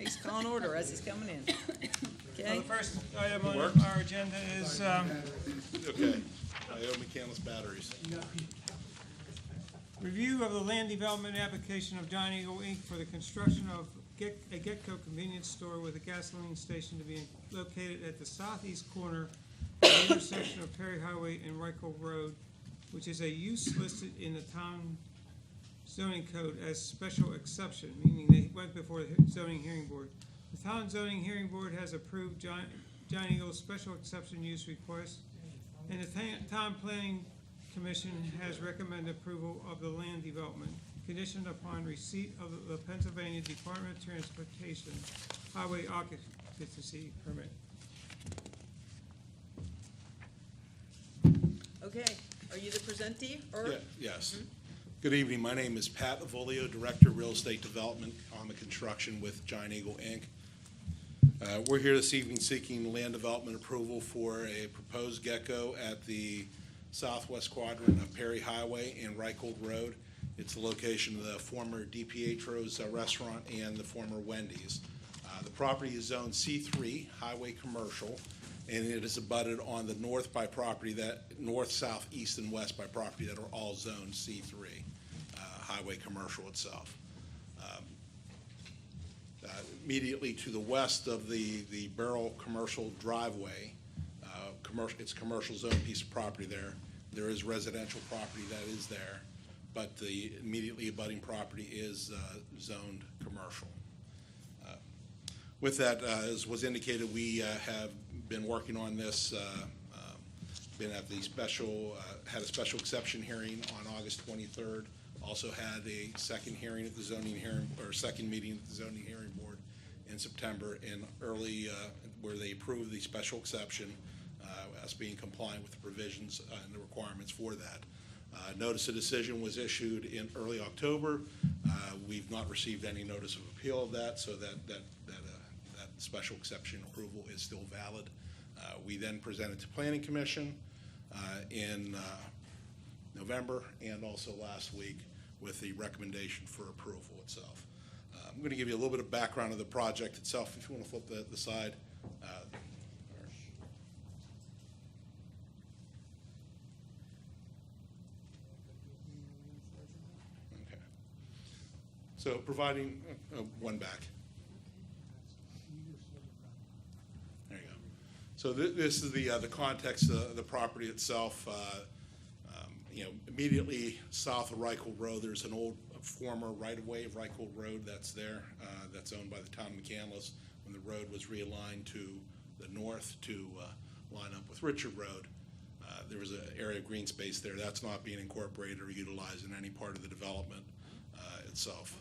He's calling order as he's coming in. Okay? The first item on our agenda is Okay. Naomi Canlis batteries. review of the land development application of Giant Eagle Inc. for the construction of a Getco convenience store with a gasoline station to be located at the southeast corner of the intersection of Perry Highway and Reichel Road, which is a use listed in the town zoning code as special exception, meaning they went before the zoning hearing board. The town zoning hearing board has approved Giant Eagle's special exception use request, and the town planning commission has recommended approval of the land development, conditioned upon receipt of the Pennsylvania Department of Transportation Highway Occupancy Permit. Okay, are you the presentee or? Yeah, yes. Good evening. My name is Pat Avolio, Director of Real Estate Development on the construction with Giant Eagle Inc. We're here this evening seeking land development approval for a proposed Getco at the southwest quadrant of Perry Highway and Reichel Road. It's the location of the former DiPietro's restaurant and the former Wendy's. The property is zoned C3, highway commercial, and it is abutted on the north by property that, north, south, east, and west by property that are all zoned C3, highway commercial itself. Immediately to the west of the Barrel commercial driveway, it's a commercial zone piece of property there. There is residential property that is there, but the immediately abutting property is zoned commercial. With that, as was indicated, we have been working on this, been at the special, had a special exception hearing on August 23rd. Also had a second hearing at the zoning hearing, or second meeting at the zoning hearing board in September, and early, where they approved the special exception as being compliant with the provisions and the requirements for that. Notice of decision was issued in early October. We've not received any notice of appeal of that, so that special exception approval is still valid. We then presented to Planning Commission in November and also last week with the recommendation for approval itself. I'm going to give you a little bit of background of the project itself. If you want to flip the slide. Okay. So providing one back. There you go. So this is the context of the property itself. Immediately south of Reichel Road, there's an old former right-of-way of Reichel Road that's there, that's owned by the town of McCandless. When the road was realigned to the north to line up with Richard Road, there was an area of green space there. That's not being incorporated or utilized in any part of the development itself.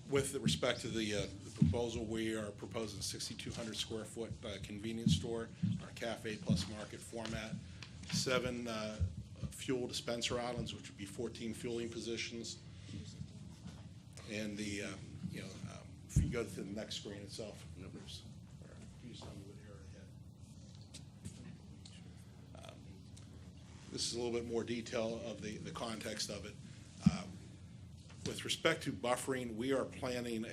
With respect to the proposal, we are proposing a 6,200 square foot convenience store, our cafe plus market format, 7 fuel dispenser islands, which would be 14 fueling positions. And the, if you go to the next screen itself, there's this is a little bit more detail of the context of it. With respect to buffering, we are planning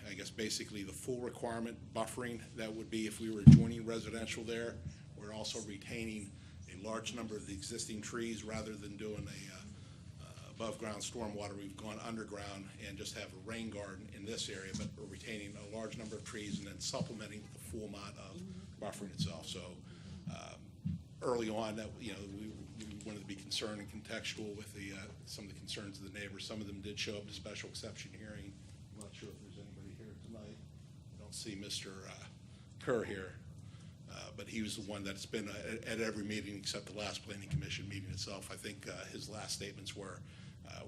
I guess basically the full requirement buffering that would be if we were joining residential there. We're also retaining a large number of the existing trees rather than doing a above ground stormwater. We've gone underground and just have a rain garden in this area, but we're retaining a large number of trees and then supplementing with the full amount of buffering itself. So early on, that we wanted to be concerned and contextual with some of the concerns of the neighbors. Some of them did show up to special exception hearing. I'm not sure if there's anybody here tonight. I don't see Mr. Kerr here. But he was the one that's been at every meeting except the last Planning Commission meeting itself. I think his last statements were,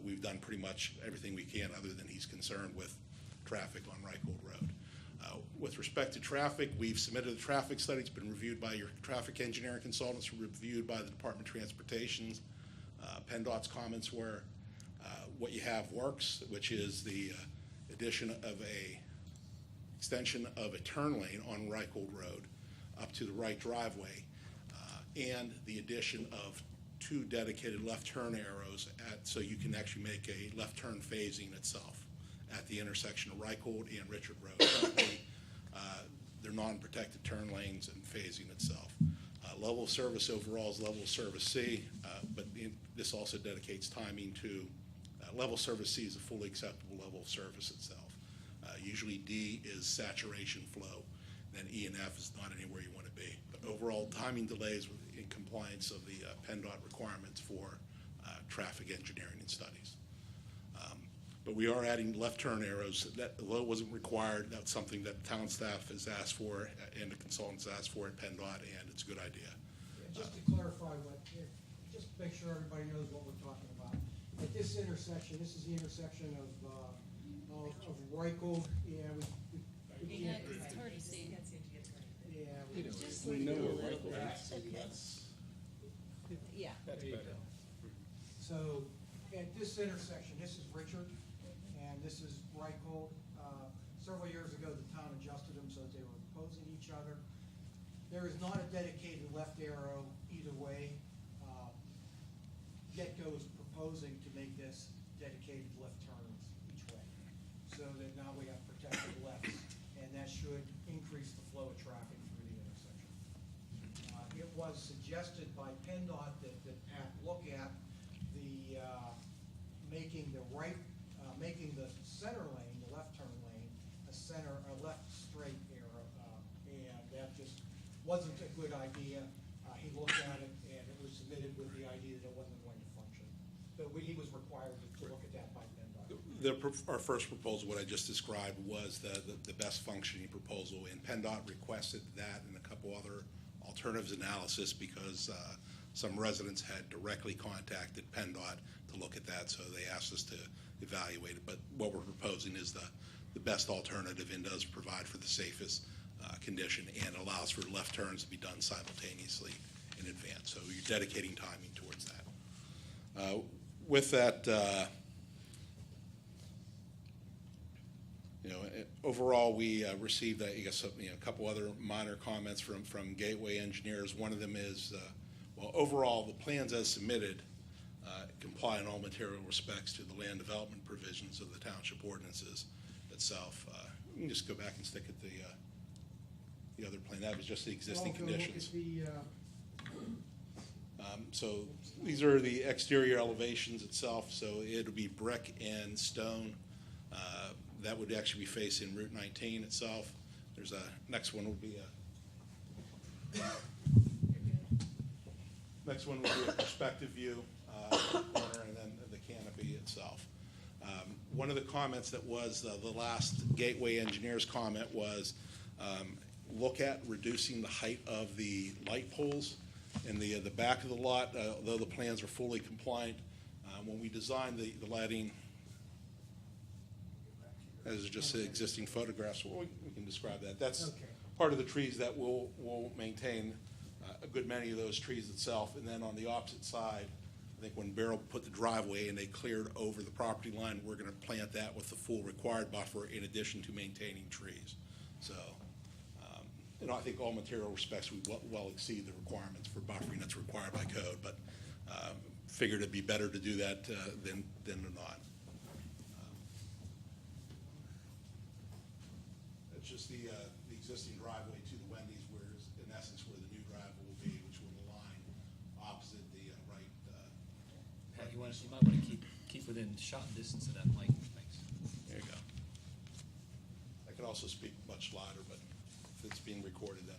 we've done pretty much everything we can other than he's concerned with traffic on Reichel Road. With respect to traffic, we've submitted a traffic study. It's been reviewed by your traffic engineering consultants, reviewed by the Department of Transportation. PennDOT's comments were what you have works, which is the addition of a extension of a turn lane on Reichel Road up to the right driveway, and the addition of 2 dedicated left turn arrows so you can actually make a left turn phasing itself at the intersection of Reichhold and Richard Road. Currently, they're non-protected turn lanes and phasing itself. Level of service overall is level of service C, but this also dedicates timing to level of service C is a fully acceptable level of service itself. Usually D is saturation flow, then E and F is not anywhere you want to be. But overall, timing delays in compliance of the PennDOT requirements for traffic engineering and studies. But we are adding left turn arrows. That, although it wasn't required, that's something that town staff has asked for and the consultants asked for at PennDOT, and it's a good idea. Yeah, just to clarify just to make sure everybody knows what we're talking about. At this intersection, this is the intersection of Reichhold, and we Yeah, can't. it's hard to see. Yeah, We know where Michael is. Yeah. That's better. so at this intersection, this is Richard, and this is Reichhold. Several years ago, the town adjusted them so that they were opposing each other. There is not a dedicated left arrow either way. GetGo is proposing to make this dedicated left turns each way, so that now we have protected lefts, and that should increase the flow of traffic through the intersection. It was suggested by PennDOT that Pat look at the, making the center lane, the left turn lane, a left straight arrow, and that just wasn't a good idea. He looked at it, and it was submitted with the idea that it wasn't going to function. But he was required to look at that by PennDOT. Our first proposal, what I just described, was the best functioning proposal, and PennDOT requested that and a couple other alternatives analysis because some residents had directly contacted PennDOT to look at that, so they asked us to evaluate it. But what we're proposing is the best alternative and does provide for the safest condition and allows for left turns to be done simultaneously in advance. So you're dedicating timing towards that. With that, overall, we received, I guess, a couple other minor comments from Gateway engineers. One of them is, well, overall, the plans as submitted comply in all material respects to the land development provisions of the township ordinances itself. You can just go back and stick at the other plan. That was just the existing conditions. So these are the exterior elevations itself. So it'll be brick and stone. That would actually be facing Route 19 itself. There's a next one will be a perspective view corner, and then the canopy itself. One of the comments that was the last Gateway engineer's comment was look at reducing the height of the light poles in the back of the lot, though the plans are fully compliant. When we designed the lighting, as just the existing photographs, well, we can describe that. That's part of the trees that will maintain a good many of those trees itself. And then on the opposite side, I think when Beryl put the driveway and they cleared over the property line, we're going to plant that with the full required buffer in addition to maintaining trees. So, I think all material respects we well exceed the requirements for buffering that's required by code, but figured it'd be better to do that than not. It's just the existing driveway to the Wendy's, where in essence where the new driveway will be, which will align opposite the right. Pat, you might want to keep within shot distance of that light. Thanks. There you go. I could also speak much louder, but if it's being recorded, then.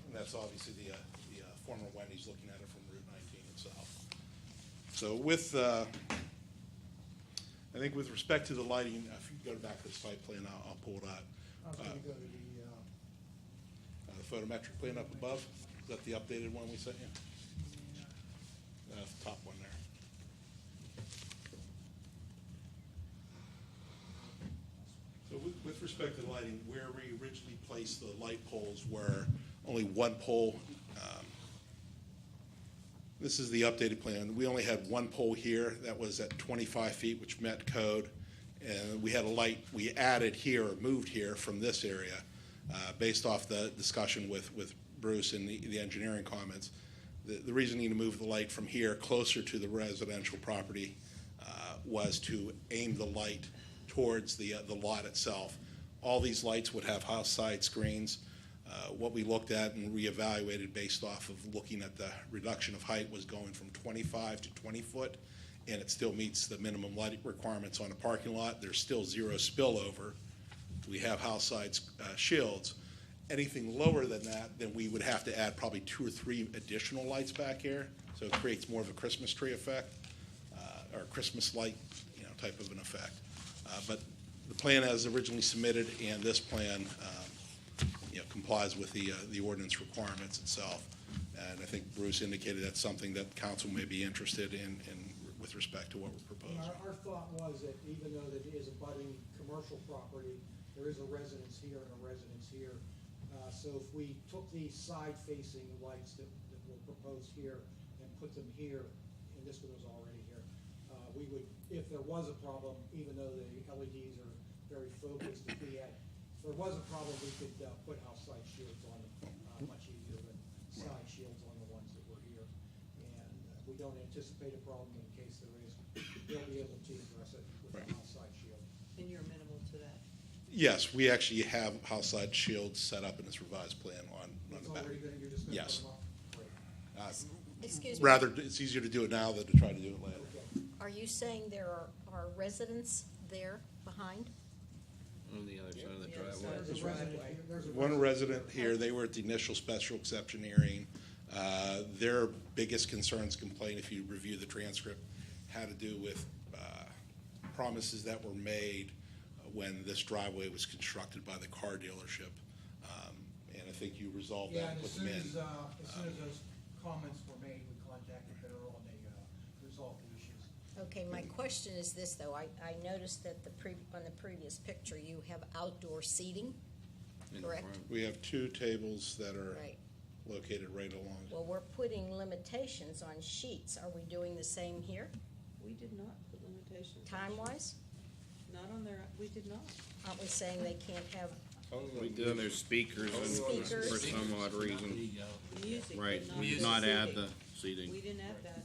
And that's obviously the former Wendy's, looking at it from Route 19 itself. So with, I think with respect to the lighting, if you go back to the site plan, I'll pull it out. I was going to go to The photometric plan up above, is that the updated one we sent you? The top one there. So with respect to the lighting, where we originally placed the light poles were only one pole. This is the updated plan. We only had one pole here that was at 25 feet, which met code. And we had a light we added here or moved here from this area based off the discussion with Bruce and the engineering comments. The reasoning to move the light from here closer to the residential property was to aim the light towards the lot itself. All these lights would have house side screens. What we looked at and reevaluated based off of looking at the reduction of height was going from 25 to 20 foot, and it still meets the minimum light requirements on a parking lot. There's still zero spillover. We have house side shields. Anything lower than that, then we would have to add probably 2 or 3 additional lights back here, so it creates more of a Christmas tree effect, or Christmas light, type of an effect. But the plan as originally submitted and this plan, complies with the ordinance requirements itself. And I think Bruce indicated that's something that council may be interested in with respect to what we're proposing. Our thought was that even though that it is a budding commercial property, there is a residence here and a residence here. So if we took these side-facing lights that were proposed here and put them here, and this one was already here, we would, if there was a problem, even though the LEDs are very focused, if there was a problem, we could put house side shields on them, much easier than side shields on the ones that were here. And we don't anticipate a problem in case there is. They'll be able to address it with a house side shield. And you're minimal to that. Yes, we actually have house side shields set up in this revised plan on It's the back. already gonna, you're just gonna Yes. put them up? Great. Excuse me. Rather, it's easier to do it now than to try to do it later. Okay. Are you saying there are residents there behind? On the other side of the The other driveway. side. There's a resident here. There's a One resident here, they were at the initial special exception hearing. Their biggest concerns, complaint, if you review the transcript, had to do with promises that were made when this driveway was constructed by the car dealership. And I think you resolved Yeah, that and and put as them soon in. as those comments were made, we contacted Federal and they resolved the issues. Okay, my question is this, though. I noticed that on the previous picture, you have outdoor seating, In the correct? front. We have 2 tables that are Right. located right along. Well, we're putting limitations on sheets. Are we doing the same here, We did not put limitations. time-wise? Not on there, we did not. Aren't we saying they can't have, We do, there's speakers and Speakers. for some odd reason. Music, but Right, not we did the not add seating. the seating. We didn't add that.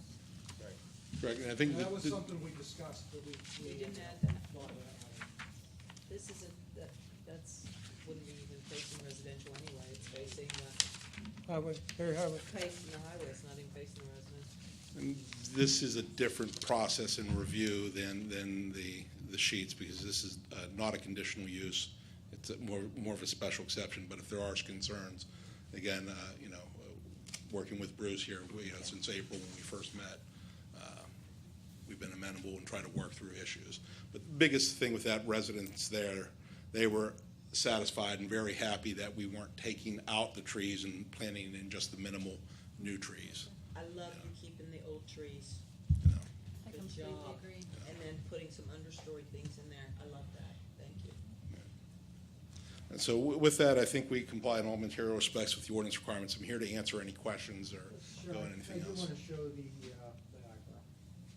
Correct, and I think That was the- something we discussed, but we. We didn't add that. thought of that. This isn't, that's, wouldn't be even facing residential anyway. It's facing, Highway, very highway. facing the highway. It's not even facing the residence. And this is a different process and review than the sheets, because this is not a conditional use. It's more of a special exception, but if there are concerns, again, working with Bruce here, since April when we first met, we've been amenable and try to work through issues. But the biggest thing with that residence there, they were satisfied and very happy that we weren't taking out the trees and planting in just the minimal new trees. I love you keeping the old trees. You know. I Good completely job. agree. And then putting some understory things in there. I love that. Thank you. And so with that, I think we comply in all material respects with the ordinance requirements. I'm here to answer any questions or Sure, go into anything I do else. want to show the eyebrow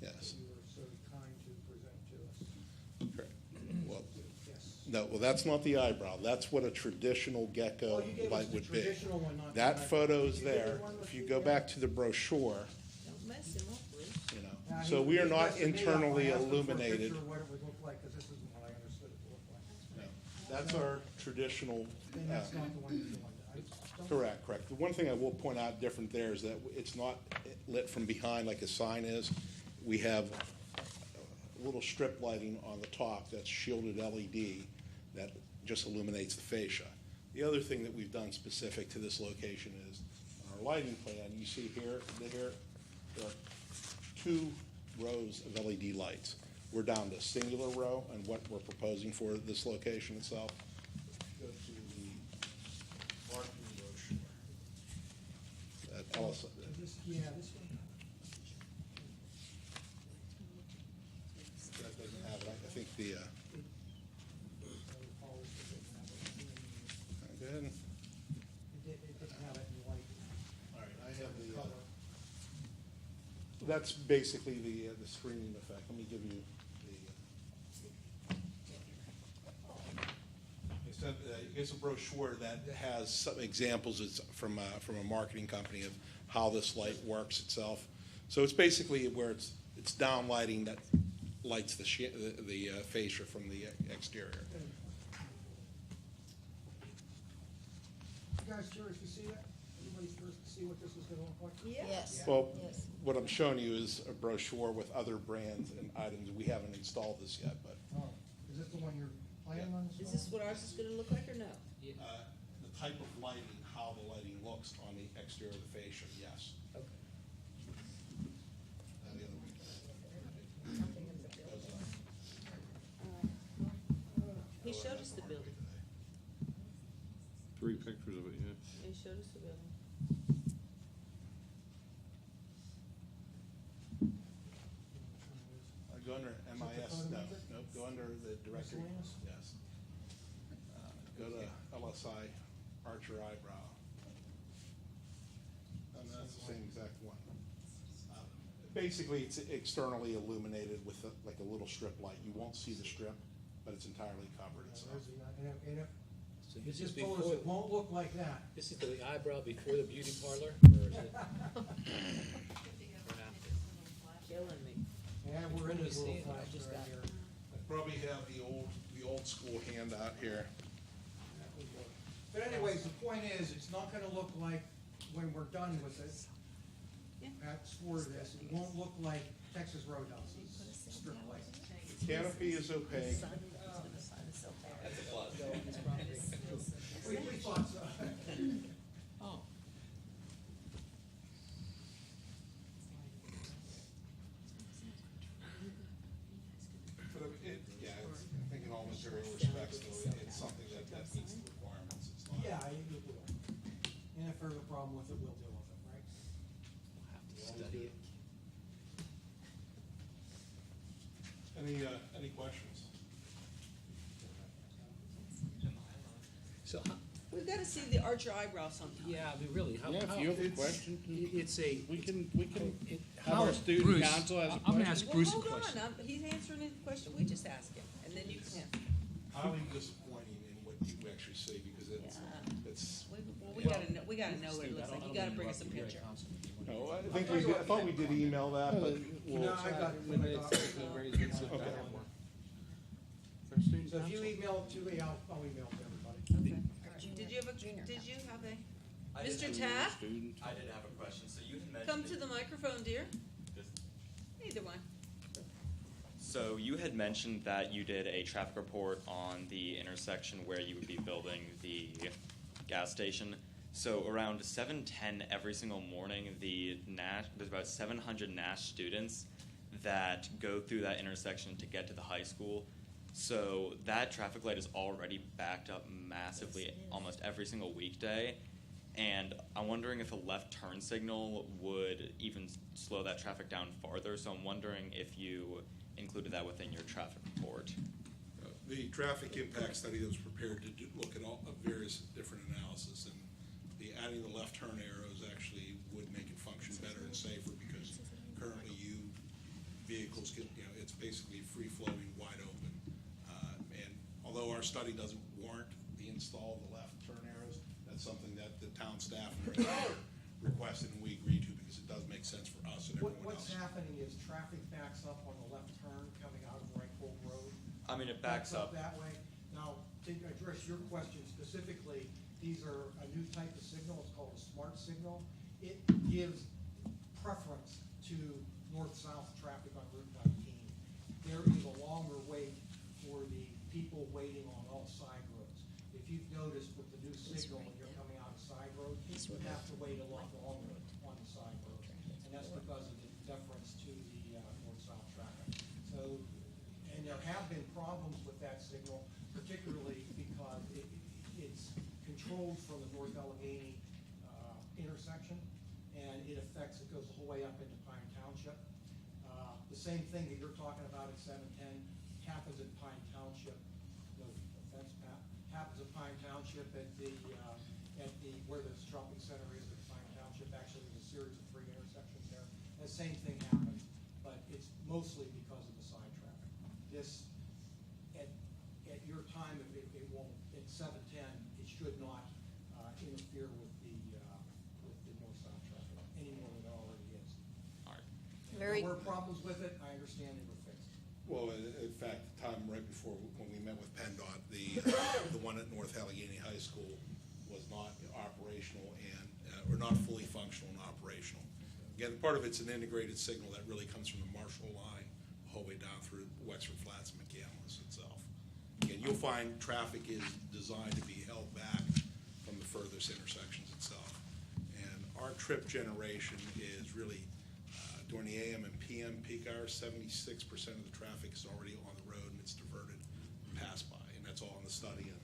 that Yes. you were so kind to present to us. Correct. Well, Yes. no, well, that's not the eyebrow. That's what a traditional gecko Oh, you gave us light the would be. traditional one, not the That eyebrow. photo's You gave me there. one with If you the, go back to the brochure, Don't mess him up, Bruce. so we are He not messed me up. internally I asked him for a illuminated. picture of what it would look like, because this isn't what I understood it to look like. That's our traditional. And that's not the one you're doing. Correct. The one thing I will point out different there is that it's not lit from behind like a sign is. We have a little strip lighting on the top that's shielded LED that just illuminates the fascia. The other thing that we've done specific to this location is, on our lighting plan, you see here, there are 2 rows of LED lights. We're down to a singular row on what we're proposing for this location itself. Go to the marketing brochure. That also, Yeah, this one. that doesn't have it. I think the, go ahead. It didn't have it in white. All right, I have the, Color. that's basically the screening effect. Let me give you it's a brochure that has some examples. It's from a marketing company of how this light works itself. So it's basically where it's down lighting that lights the fascia from the exterior. You guys curious to see that? Everybody's curious to see what this is gonna look like? Yes. Well, Yes. what I'm showing you is a brochure with other brands and items. We haven't installed this yet, but Oh, is this the one you're planning on Is installing? this what ours is gonna look like or no? the type of lighting, how the lighting looks on the exterior of the fascia, yes. Okay. And the other one. He showed us the building. 3 pictures of it, yeah. He showed us the building. Go under MIS, no, go under the directory, Miscellaneous? yes. Go to LSI, Archer Eyebrow. And that's the same exact one. Basically, it's externally illuminated with like a little strip light. You won't see the strip, but it's entirely covered itself. And if, So you this is just told us before, it won't look like that. this is the eyebrow before the beauty parlor, or is it? Or after? Killing me. Yeah, we're in this Let me little see it. I flash just right got- here. I probably have the old school handout here. That would work. But anyways, the point is, it's not gonna look like, when we're done with it, Yeah. that's for this, it won't look like Texas Roadhouse's strip light. Canopy is opaque. We thought so. Oh. But I think in all material respects, though, it's something that meets the requirements. It's not. Yeah, it will. And if there's a problem with it, we'll deal with it, right? We'll have to study it. Any questions? So, We've gotta see the archer eyebrow sometime. yeah, I mean, really, how? Yeah, if how- you have a it's- question, It's a. we can it- have how- our student Bruce, council has a I'm gonna question. ask Well, Bruce a hold question. on, he's answering the question we just asked him, and then you can. Highly disappointing in what you actually see, because it's, Well, we gotta know what it Steve, looks I like, don't you gotta mean to bring us a interrupt you, you're picture. a councilman. You wanna- no, I thought we did email that, but we'll. No, I got it. When it's- Okay. For student So if you council? email it to me, I'll email it to everybody. Okay. Junior- Did you have a, junior did you have a, I did Mr. have- Taft? Student. I did have a question. So you had mentioned. Come to the microphone, dear. Just- Either one. So you had mentioned that you did a traffic report on the intersection where you would be building the gas station. So around 7:10 every single morning, there's about 700 Nash students that go through that intersection to get to the high school. So that traffic light is already backed up massively almost every single weekday. And I'm wondering if a left turn signal would even slow that traffic down farther. So I'm wondering if you included that within your traffic report. The traffic impact study that was prepared to look at all of various different analysis, and adding the left turn arrows actually would make it function better and safer, because currently vehicles can, it's basically free flowing, wide open. And although our study doesn't warrant the install of the left turn arrows, that's something that the town staff and our engineer requested, and we agreed to, because it does make sense for us and everyone else. What's happening is traffic backs up on the left turn coming out of Wright Cove Road. I mean, it backs up. That way. Now, to address your question specifically, these are a new type of signal, it's called a smart signal. It gives preference to north-south traffic on Route 19. There is a longer wait for the people waiting on all side roads. If you've noticed with the new signal, when you're coming out of side road, you have to wait a lot longer on the side road. And that's because of the deference to the north-south traffic. So, and there have been problems with that signal, particularly because it's controlled from the North Allegheny intersection, and it goes the whole way up into Pine Township. The same thing that you're talking about at 710 happens in Pine Township. No offense, Pat. Happens in Pine Township at where the shopping center is at Pine Township. Actually, there's a series of 3 intersections there. The same thing happens, but it's mostly because of the side traffic. This, at your time, it won't, at 710, it should not interfere with the north-south traffic any more than it already is. All right. Very, There were problems with it, I understand they were fixed. Well, in fact, the time right before, when we met with PennDOT, the one at North Allegheny High School was not operational and, or not fully functional and operational. Again, part of it's an integrated signal that really comes from the Marshall line, the whole way down through Wexford Flats and McCandless itself. Again, you'll find traffic is designed to be held back from the furthest intersections itself. And our trip generation is really, during the AM and PM peak hours, 76% of the traffic is already on the road and it's diverted and passed by. And that's all in the study, and,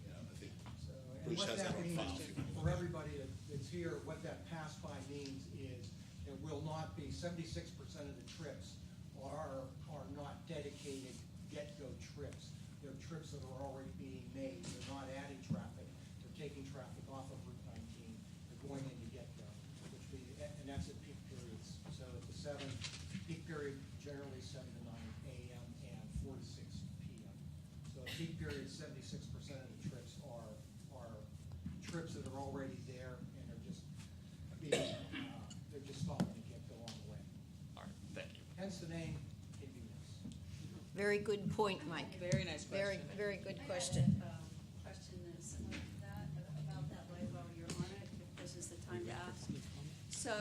you know, I think So, and Bruce what has that that on means, file. if you want to for look at it. everybody that's here, what that pass by means is there will not be, 76% of the trips are not dedicated get-go trips. They're trips that are already being made. They're not adding traffic. They're taking traffic off of Route 19. They're going into get-go, and that's at peak periods. So at the 7 peak period, generally 7 to 9 a.m. and 4 to 6 p.m. So at peak period, 76% of the trips are trips that are already there, and they're just being, they're just stopping to get go on the way. All right, thank you. Hence the name, convenience. Very good point, Mike. Very nice Very, question. very good I had question. a question that's similar to that, about that light while you're on it, if this is the time to ask. So,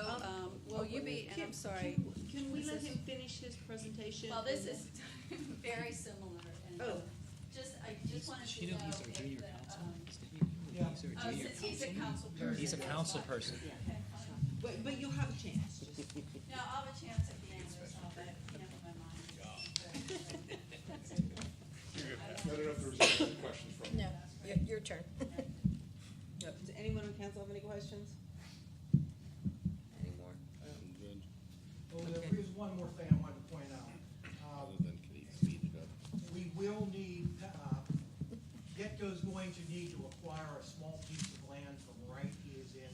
Will you be, and I'm sorry, Can we let let him finish his presentation? Well, this is very similar, and Oh. I just wanted to know He's our if junior the, counsel. Yeah. oh, since he's a council person. He's a that's council fine. person. Okay, fine. But you'll have a chance. No, I'll have a chance at the end, so I'll bet, my mind. I don't know if there was any questions from. No, your turn. Does anyone on council have any questions? Any more? I'm good, Well, Okay. there's one more thing I wanted to point out. other than can he speed it up? We will need, Getco's going to need to acquire a small piece of land from Wright. He is in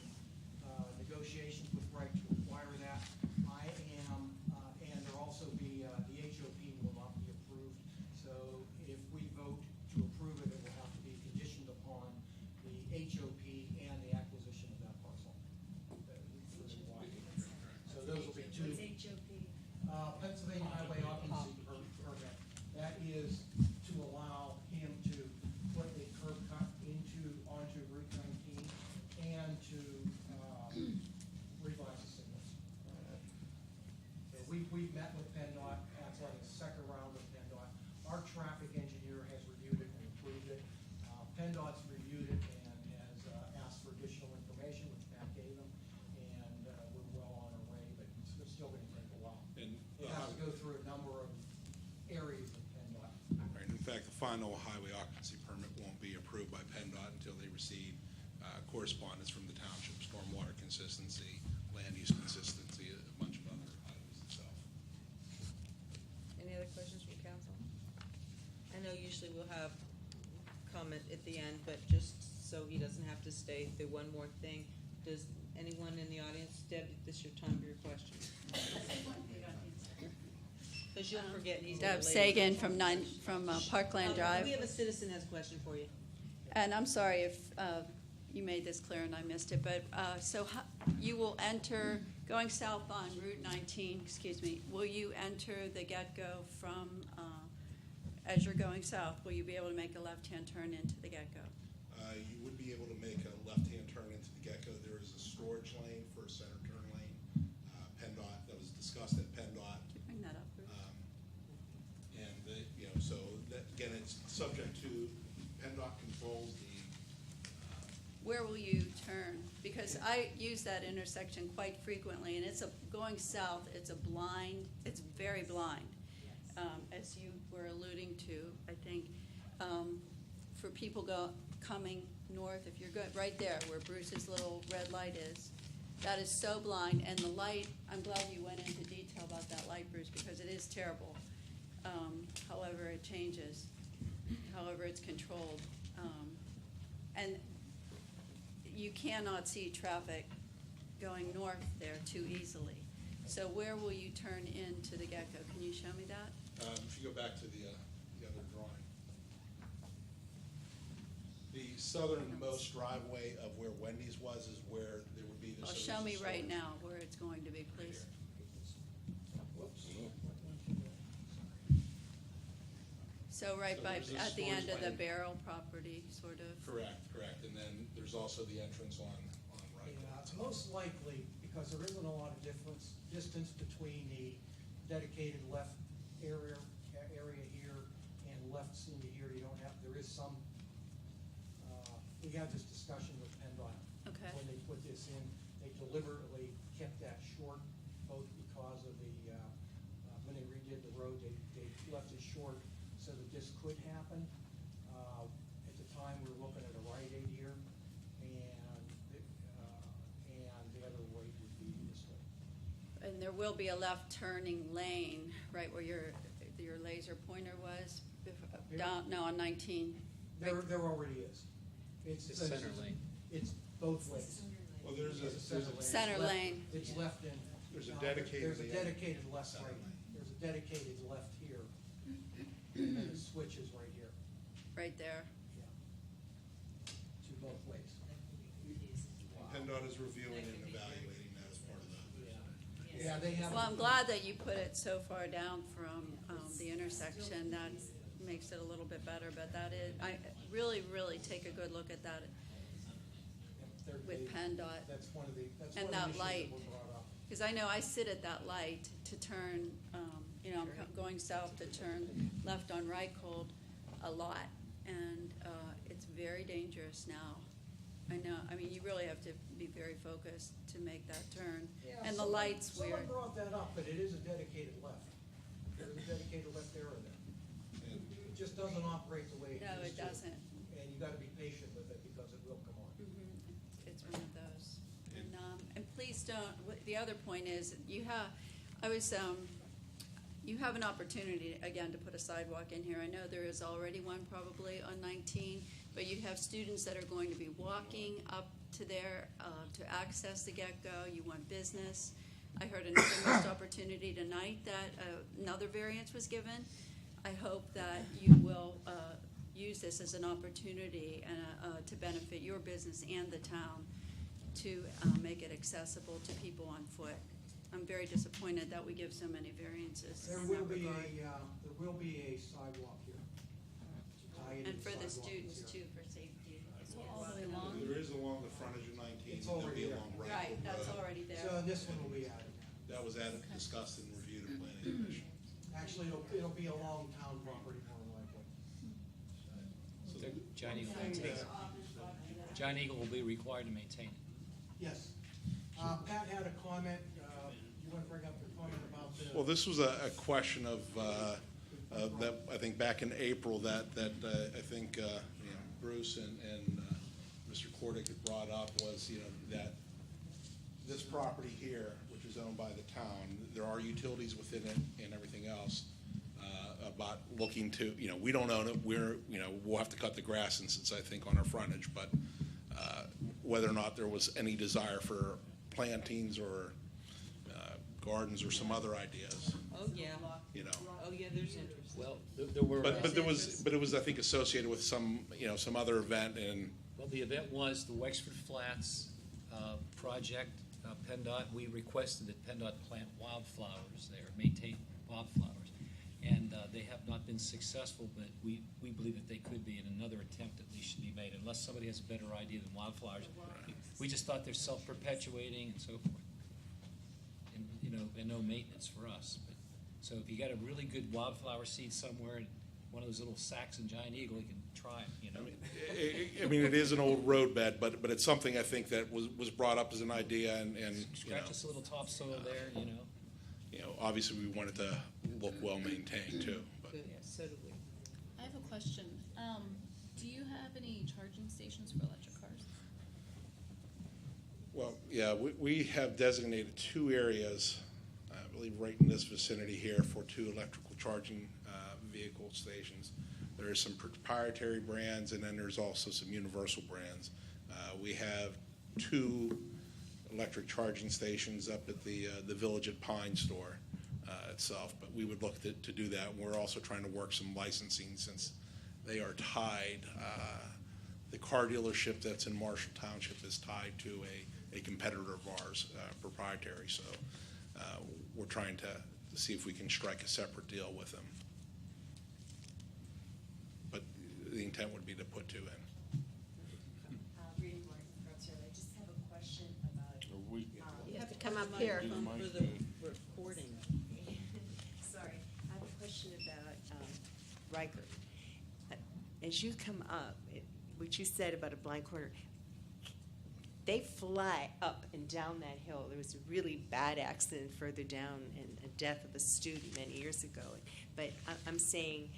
negotiations with Wright to acquire that. I am, and there also be, the HOP will not be approved. So if we vote to approve it, it will have to be conditioned upon the HOP and the acquisition of that parcel. So those will be two. What's HOP? Pennsylvania Highway Occupancy Permit. That is to allow him to put a curb cut onto Route 19 and to revise the signals. So we've met with PennDOT, that's like a second round with PennDOT. Our traffic engineer has reviewed it and approved it. PennDOT's reviewed it and has asked for additional information, which Matt gave them, and we're well on our way, but it's still gonna take a while. And, It has to go through a number of areas of PennDOT. Right, in fact, the final highway occupancy permit won't be approved by PennDOT until they receive correspondence from the township, stormwater consistency, land use consistency, a bunch of other items itself. Any other questions from council? I know usually we'll have comment at the end, but just so he doesn't have to stay, the one more thing. Does anyone in the audience, Deb, this is your time for your question? Because you'll forget he's Deb later. Sagan from Parkland We Drive. have a citizen has a question for you. And I'm sorry if you made this clear and I missed it, but you will enter, going south on Route 19, will you enter the get-go from, as you're going south, will you be able to make a left-hand turn into the get-go? You would be able to make a left-hand turn into the get-go. There is a storage lane for a center turn lane. PennDOT, that was discussed at PennDOT. Could you bring that up, Bruce? And, so that, again, it's subject to, PennDOT controls the, Where will you turn? Because I use that intersection quite frequently, and going south, it's very blind. As you were alluding to, I think, for people coming north, if you're good, right there where Bruce's little red light is, that is so blind, and the light, I'm glad you went into detail about that light, Bruce, because it is terrible. However it changes, however it's controlled. And you cannot see traffic going north there too easily. So where will you turn into the get-go? Can you show me that? if you go back to the other drawing. The southernmost driveway of where Wendy's was is where there would be this. Show me right now where it's going to be, please. Whoops. So right So by, there's a at the storage end of the lane. barrel property, sort of. Correct, and then there's also the entrance on right. Yeah, it's most likely, because there isn't a lot of distance between the dedicated left area here and left into here, you don't have, there is some, we had this discussion with PennDOT. Okay. When they put this in, they deliberately kept that short, both because of the, when they redid the road, they left it short so that this could happen. At the time, we were looking at a right aid here, and the other way would be this way. And there will be a left turning lane, right where your laser pointer was, down, no, on 19. There already is. It's The center lane. It's both ways. Well, there's a Center Left- lane. It's left in. There's a no, dedicated There's a lane. dedicated left Center right. lane. There's a dedicated left here. And then it switches right here. Right there. Yeah. To both ways. PennDOT is reviewing and evaluating that as part of the. Yeah, they have. Well, I'm glad that you put it so far down from the intersection. That makes it a little bit better, but that is, I really take a good look at that with PennDOT. That's one of the, that's And one of the that issues light. that were brought up. Because I know I sit at that light to turn, I'm going south to turn left on Reichhold a lot, and it's very dangerous now. I know, I mean, you really have to be very focused to make that turn. Yeah, And the someone- lights weird. Someone brought that up, but it is a dedicated left. There's a dedicated left arrow there. It just doesn't operate the way it No, used it to. doesn't. And you gotta be patient with it because it will come on. It's one of those. And please don't, the other point is, you have an opportunity, again, to put a sidewalk in here. I know there is already one probably on 19, but you have students that are going to be walking up to there to access the get-go. You want business. I heard another missed opportunity tonight that another variance was given. I hope that you will use this as an opportunity and to benefit your business and the town to make it accessible to people on foot. I'm very disappointed that we give so many variances There in will that be regard. there will be a sidewalk here. Tie into And for the sidewalk students here. too, for safety. All the way along. There is along the frontage of 19. It's there'll already be there. along Right, Road. that's already there. So this one will be added. That was added, discussed and reviewed in planning commission. Actually, it'll be along town property more than likely. So The Giant Eagle will be required to maintain it. Yes. Pat had a comment, you want to bring up your comment about the. Well, this was a question of, that, I think back in April, that I think Bruce and Mr. Cordick had brought up was, that this property here, which is owned by the town, there are utilities within it and everything else, about looking to, we don't own it, we'll have to cut the grass since I think on our frontage, but whether or not there was any desire for plantings or gardens or some other ideas, Oh, yeah. Oh, yeah, there's interest. Well, there were. But it was, I think, associated with some other event and. Well, the event was the Wexford Flats project. PennDOT, we requested that PennDOT plant wildflowers there, maintain wildflowers. And they have not been successful, but we believe that they could be, and another attempt at least should be made, unless somebody has a better idea than wildflowers. We just thought they're self-perpetuating and so forth. And no maintenance for us. But, so if you got a really good wildflower seed somewhere, in one of those little sacks in Giant Eagle, you can try it, I mean, it is an old roadbed, but it's something I think that was brought up as an idea and Scratch us a little topsoil there, obviously we want it to look well maintained too. But Good, so do we. I have a question. Do you have any charging stations for electric cars? Well, yeah, we have designated 2 areas, I believe right in this vicinity here, for 2 electrical charging vehicle stations. There are some proprietary brands, and then there's also some universal brands. We have 2 electric charging stations up at the Village at Pine store itself, but we would look to do that. And we're also trying to work some licensing since they are tied. The car dealership that's in Marshall Township is tied to a competitor of ours, proprietary. So we're trying to see if we can strike a separate deal with them. the intent would be to put 2 in. Rita Martin from Sarah. I just have a question about, You have to come up here. For the recording. sorry, I have a question about Riker. As you come up, what you said about a blind corner, they fly up and down that hill. There was a really bad accident further down and a death of a student many years ago. But I'm saying,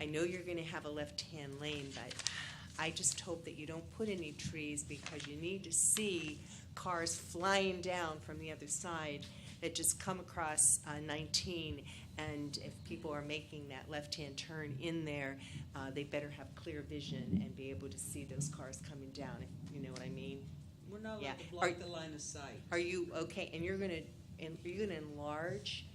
I know you're going to have a left-hand lane, but I just hope that you don't put any trees because you need to see cars flying down from the other side that just come across 19. And if people are making that left-hand turn in there, they better have clear vision and be able to see those cars coming down, if you know what I mean. We're not Yeah. allowed to block the line of sight. Are you, okay, and are you gonna enlarge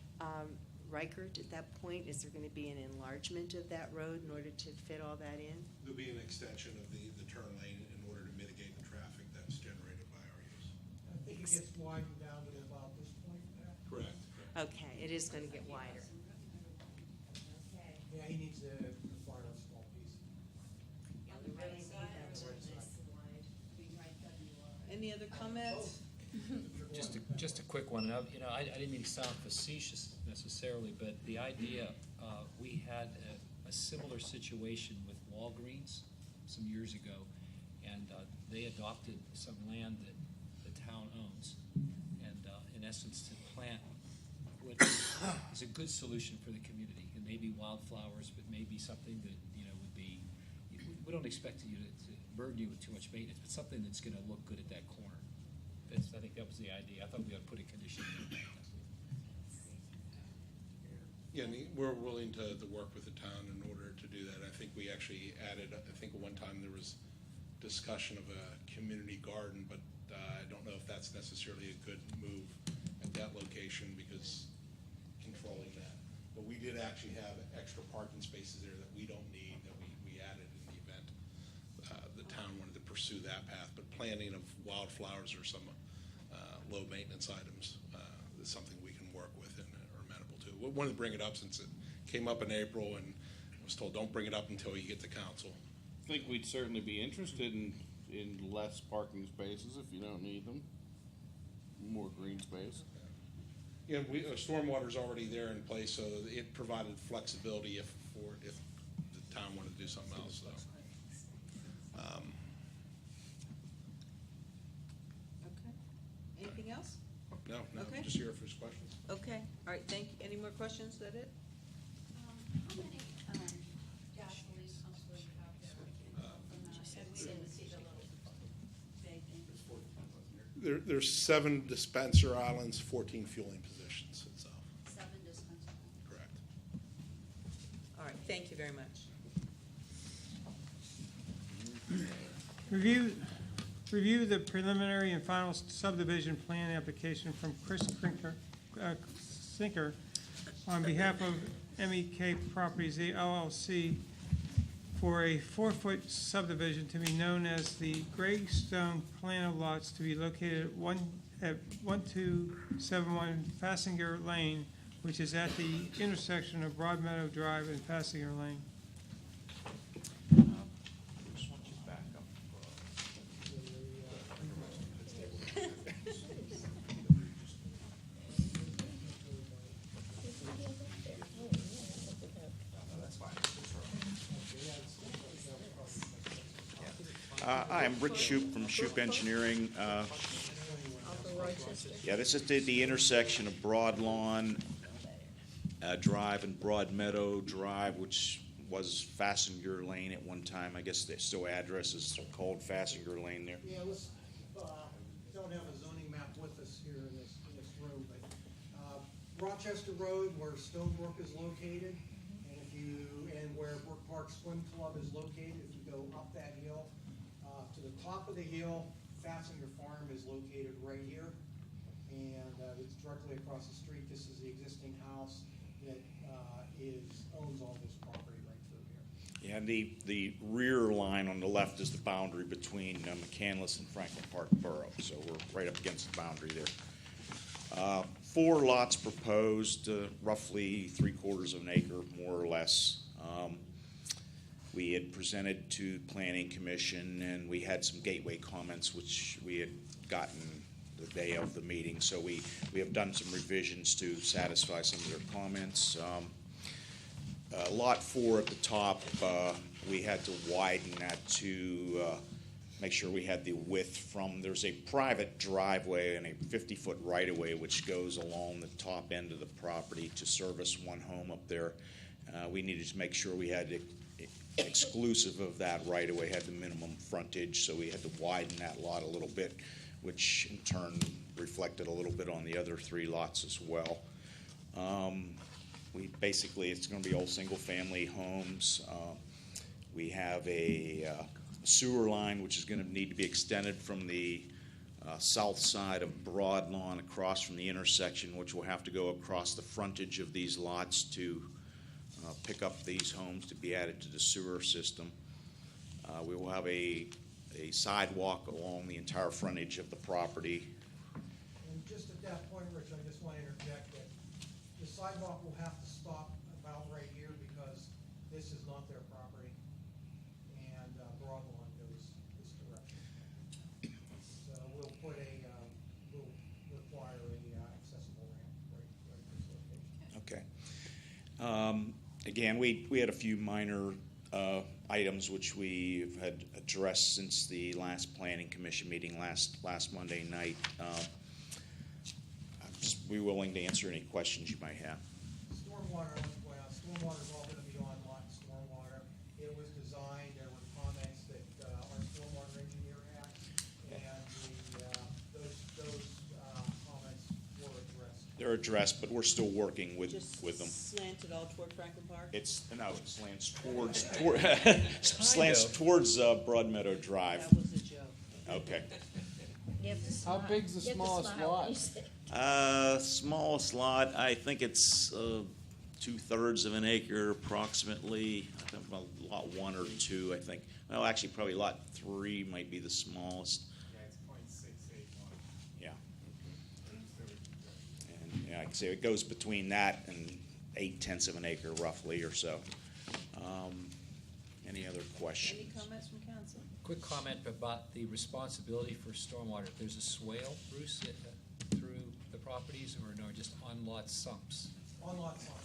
Reichert at that point? Is there gonna be an enlargement of that road in order to fit all that in? There'll be an extension of the turn lane in order to mitigate the traffic that's generated by our use. I think it gets widened down to about this point there. Correct. Okay, it is gonna get wider. okay. Yeah, he needs to acquire a small piece. On the right side, or nice and wide, be right WR. Any other comments? Just a quick one. I didn't mean to sound facetious necessarily, but the idea, we had a similar situation with Walgreens some years ago, and they adopted some land that the town owns, and in essence, to plant what is a good solution for the community. It may be wildflowers, but maybe something that would be. We don't expect you to burden you with too much maintenance, but something that's going to look good at that corner. I think that was the idea. I thought we ought to put a condition in there. Yeah, and we're willing to work with the town in order to do that. I think we actually added, I think at one time there was discussion of a community garden, but I don't know if that's necessarily a good move at that location because controlling that. But we did actually have extra parking spaces there that we don't need, that we added in the event the town wanted to pursue that path. But planting of wildflowers or some low maintenance items is something we can work with and are amenable to. We wanted to bring it up since it came up in April and was told don't bring it up until you get to council. I think we'd certainly be interested in less parking spaces if you don't need them. More green space. Yeah, stormwater's already there in place, so it provided flexibility if the town wanted to do something else, so. Okay. Anything else? No, Okay. just here for his questions. Okay, all right, thank you. Any more questions? Is that it? How many gasoline pumps will you have there? And we didn't see the little big thing. There's 7 dispenser islands, 14 fueling positions itself. 7 dispensers. Correct. All right, thank you very much. Review the preliminary and final subdivision plan application from Chris Sinker on behalf of MEK Properties LLC for a 4-foot subdivision to be known as the Greystone Plan of Lots to be located at 1271 Fassinger Lane, which is at the intersection of Broad Meadow Drive and Fassinger Lane. I'm Rick Shoup from Shoup Engineering. Yeah, this is the intersection of Broad Lawn Drive and Broad Meadow Drive, which was Fassinger Lane at one time. I guess the still address is called Fassinger Lane there. Yeah, let's, don't have a zoning map with us here in this room, but Rochester Road, where Stonebrook is located, and where Brook Park Swim Club is located, if you go up that hill, to the top of the hill, Fassinger Farm is located right here, and it's directly across the street. This is the existing house that owns all this property right through here. Yeah, the rear line on the left is the boundary between McCandless and Franklin Park Borough, so we're right up against the boundary there. 4 lots proposed, roughly 3/4 of an acre, more or less. we had presented to Planning Commission, and we had some gateway comments, which we had gotten the day of the meeting. So we have done some revisions to satisfy some of their comments. Lot 4 at the top, we had to widen that to make sure we had the width from, there's a private driveway and a 50-foot right-of-way which goes along the top end of the property to service one home up there. We needed to make sure we had exclusive of that right-of-way had the minimum frontage, so we had to widen that lot a little bit, which in turn reflected a little bit on the other 3 lots as well. It's going to be all single-family homes. We have a sewer line which is going to need to be extended from the south side of Broad Lawn across from the intersection, which will have to go across the frontage of these lots to pick up these homes to be added to the sewer system. We will have a sidewalk along the entire frontage of the property. And just at that point, Rich, I just want to interject that the sidewalk will have to stop about right here because this is not their property. And Broad Lawn goes this direction. So we'll put we'll require a accessible ramp right at this location. Okay. Again, we had a few minor items which we've had addressed since the last Planning Commission meeting last Monday night. I'd just be willing to answer any questions you might have. Stormwater, stormwater is all going to be on lot stormwater. It was designed, there were comments that our stormwater engineer had, and those comments were addressed. They're addressed, but we're still working with them. Just slanted all toward Franklin Park? It slants towards Broadmeadow Drive. That was a joke. Okay. You have to How smile. big's the You have to smallest smile when lot? you say- Smallest lot, I think it's 2/3 of an acre approximately. I think about lot 1 or 2, I think. Well, actually, probably lot 3 might be the smallest. Yeah, it's .681. Yeah. And yeah, like I say, it goes between that and 8/10 of an acre roughly or so. Any other questions? Any comments from council? Quick comment about the responsibility for stormwater. If there's a swale, Bruce, through the properties, or no, just on-lot sumps? On lot side.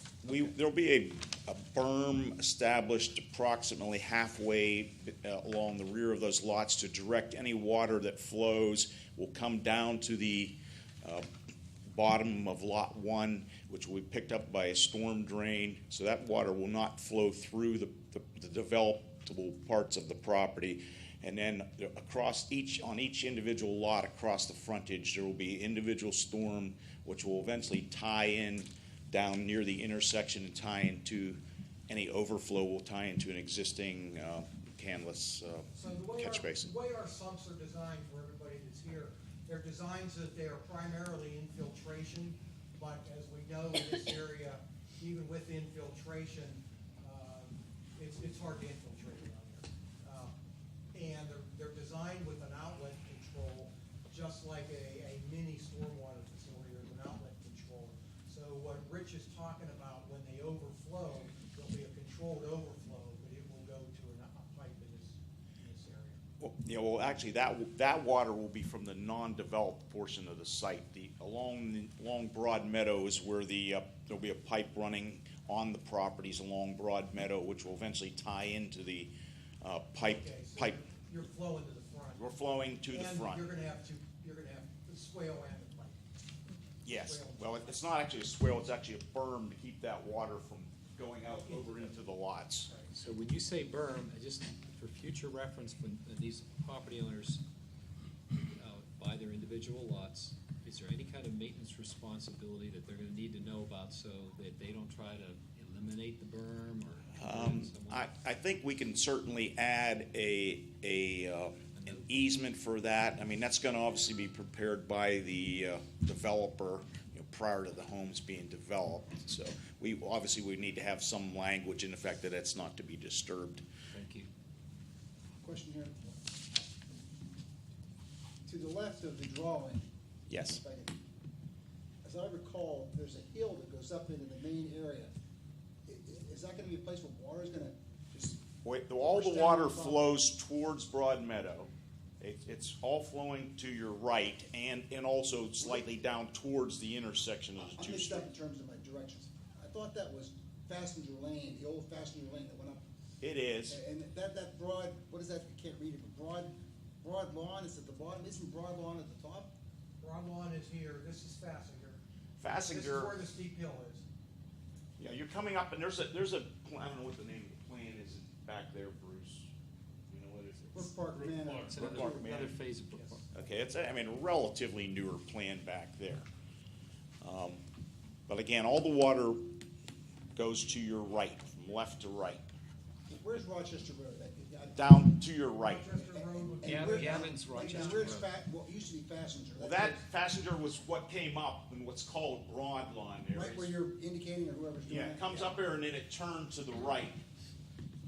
There'll be a berm established approximately halfway along the rear of those lots to direct any water that flows will come down to the bottom of lot 1, which will be picked up by a storm drain. So that water will not flow through the developable parts of the property. And then on each individual lot across the frontage, there will be individual storm, which will eventually tie in down near the intersection and tie into any overflow will tie into an existing canvas catch basin. The way our sumps are designed for everybody that's here, they're designed so that they are primarily infiltration, but as we know in this area, even with infiltration, it's hard to infiltrate around here. And they're designed with an outlet control, just like a mini stormwater facility, there's an outlet control. So what Rich is talking about, when they overflow, there'll be a controlled overflow, but it will go to a pipe in this area. Well, actually, that water will be from the non-developed portion of the site. Along Broad Meadow is where there'll be a pipe running on the properties along Broad Meadow, which will eventually tie into the pipe. Okay, so Pipe. You're flowing to the front. We're flowing to the front. And you're gonna have the swale and the pipe. Yes. Well, it's not actually a swale. It's actually a berm to keep that water from going out over into the lots. So when you say berm, just for future reference, when these property owners buy their individual lots, is there any kind of maintenance responsibility that they're gonna need to know about so that they don't try to eliminate the berm or? I think we can certainly add an easement for that. I mean, that's gonna obviously be prepared by the developer, prior to the homes being developed. So we need to have some language in effect that it's not to be disturbed. Thank you. Question here. To the left of the drawing. Yes. As I recall, there's a hill that goes up into the main area. Is that gonna be a place where water is gonna just all the water flows towards Broad Meadow. It's all flowing to your right and also slightly down towards the intersection of the I'm two mixed up streets. in terms of my directions. I thought that was passenger lane, the old passenger lane that went up. It is. And that broad, what is that? I can't read it, but broad lawn is at the bottom. Isn't broad lawn at the top? Broad lawn is here, this is Fassinger. Fassinger. This is where the steep hill is. Yeah, you're coming up, and there's a. I don't know what the name of the plan is back there, Bruce. You know what it is? Brook Park Manor. It's Brook another, Park Manor. another phase of Brook Park. Okay, it's a relatively newer plan back there. But again, all the water goes to your right, from left to right, Where's Rochester Road? down to your right. Rochester Road would be. Gavin's Rochester Where's Road. what used to be passenger? Well, that passenger was what came up in what's called Broad Lawn there. Right where you're indicating or whoever's doing Yeah, that? it comes up there and then it turned to the right.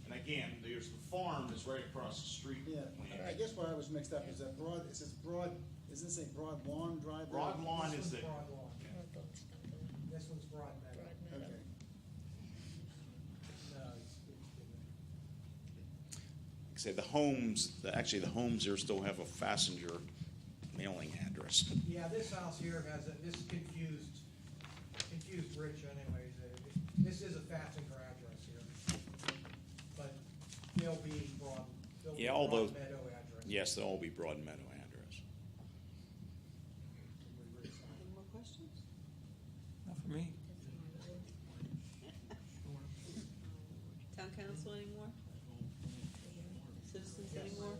And again, there's the farm is right across the street. Yeah, I guess why I was mixed up is that broad, it says broad, does this say Broad Lawn Drive? there? Broad Lawn This is one's the, Broad lawn. This one's Broad Meadow. Okay. No, it's say the homes, actually the homes there still have a passenger mailing address. yeah, this house here has this confused Rich anyways. This is a Fassinger address here. But they'll be Broad, Yeah, all those- Meadow address. Yes, they'll all be Broad Meadow address. Any more questions? Not for me. Town council anymore? Citizens anymore?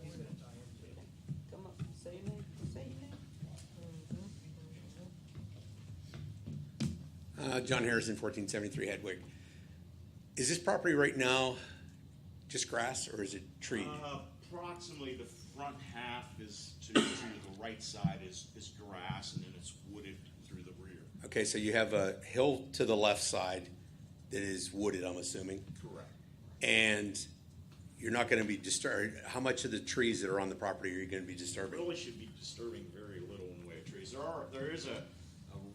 Come up, say your name, say your name. John Harrison, 1473 Hedwig. Is this property right now just grass or is it treed? Approximately the front half is to the right side is grass, and then it's wooded through the rear. Okay, so you have a hill to the left side that is wooded, I'm assuming. Correct. And you're not going to be disturbed. How much of the trees that are on the property are you going to be disturbing? Really should be disturbing very little in the way of trees. There is a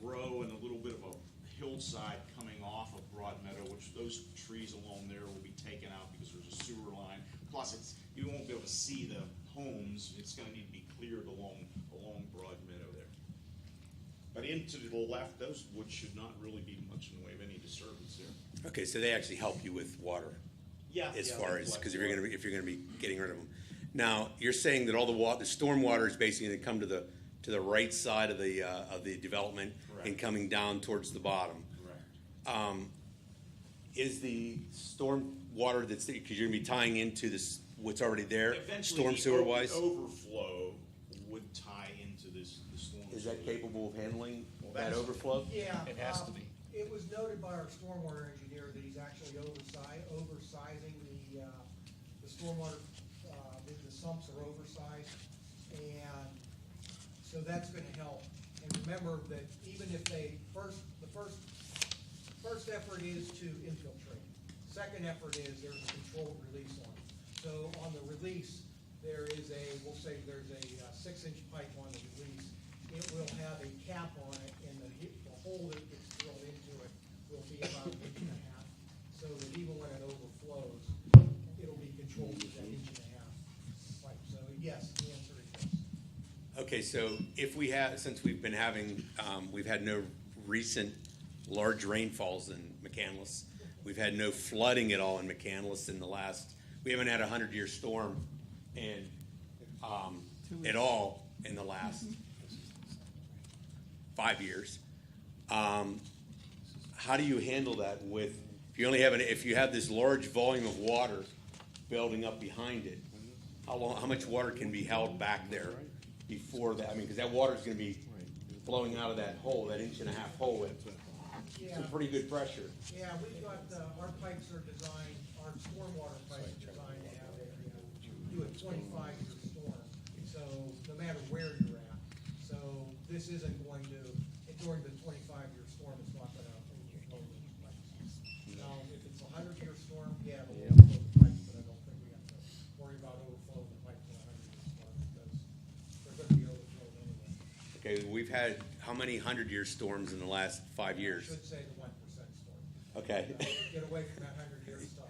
row and a little bit of a hillside coming off of Broad Meadow, which those trees along there will be taken out because there's a sewer line. Plus, you won't be able to see the homes. It's going to need to be cleared along Broad Meadow there. But into the left, those woods should not really be much in the way of any disturbance there. Okay, so they actually help you with water. Yeah. As yeah, far they as, collect because if you're water. going to be getting rid of them. Now, you're saying that all the storm water is basically going to come to the right side of the development. Correct. And coming down towards the bottom. Correct. Is the storm water that's, because you're going to be tying into this, what's already there, Eventually, storm sewer wise? the overflow would tie into the storm. Is that sewer. capable of handling that that's- overflow? Yeah. It has to be. It was noted by our stormwater engineer that he's actually oversizing the stormwater, the sumps are oversized. And so that's gonna help. And remember that even if the first effort is to infiltrate. Second effort is there's a controlled release on it. So on the release, we'll say there's a 6-inch pipe on the release. It will have a cap on it, and the hole that gets drilled into it will be about 1.5 inches, so that even when it overflows, it'll be controlled with that 1.5 inch pipe. So yes, the answer is yes. Okay, so if we have, since we've been having, we've had no recent large rainfalls in McCandless. We've had no flooding at all in McCandless in the last, we haven't had a 100-year storm at all in the last 5 years. How do you handle that with, if you have this large volume of water building up behind it, how much water can be held back there before that? I mean, because that water's gonna be flowing out of that hole, that 1.5 inch hole. It's a pretty good pressure. Yeah, we've got, our pipes are designed, our stormwater pipes are designed to have do a 25-year storm, so no matter where you're at. So this isn't going to, during the 25-year storm, it's not gonna overflow those pipes. Now, if it's a 100-year storm, yeah, it'll overflow the pipes, but I don't think we have to worry about overflowing the pipes in a 100-year storm, because they're gonna be overflowed anyway. Okay, we've had how many 100-year storms in the last 5 years? I should say the 1% storm. Okay. Get away from that 100-year stuff.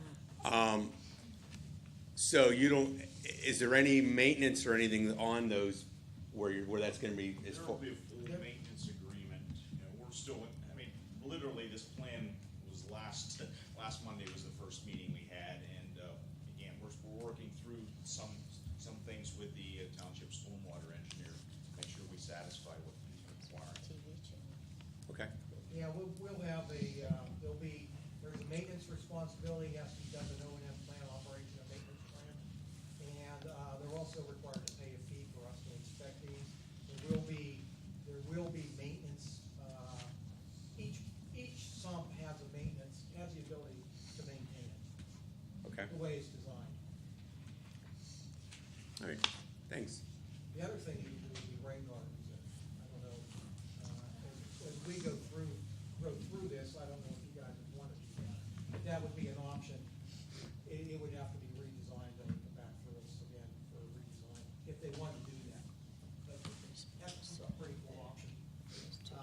So you don't, is there any maintenance or anything on those where that's gonna be, as There far? will be a full maintenance agreement, you know, we're still, I mean, literally, this plan was last Monday was the first meeting we had, and, again, we're working through some things with the township stormwater engineer, make sure we satisfy what he's requiring. TV channel. Okay, Yeah, we'll have there's a maintenance responsibility, has to be done, an O&M plan, operation and maintenance plan. And, they're also required to pay a fee for us to inspect these. There will be maintenance, each sump has the ability to maintain it, okay, the way it's designed. all right, thanks. The other thing you can do would be rain gardens. I don't know, as we go through this, I don't know if you guys would want to do that. But that would be an option. It would have to be redesigned and come back for us again for redesign, if they want to do that. But that's a pretty cool option.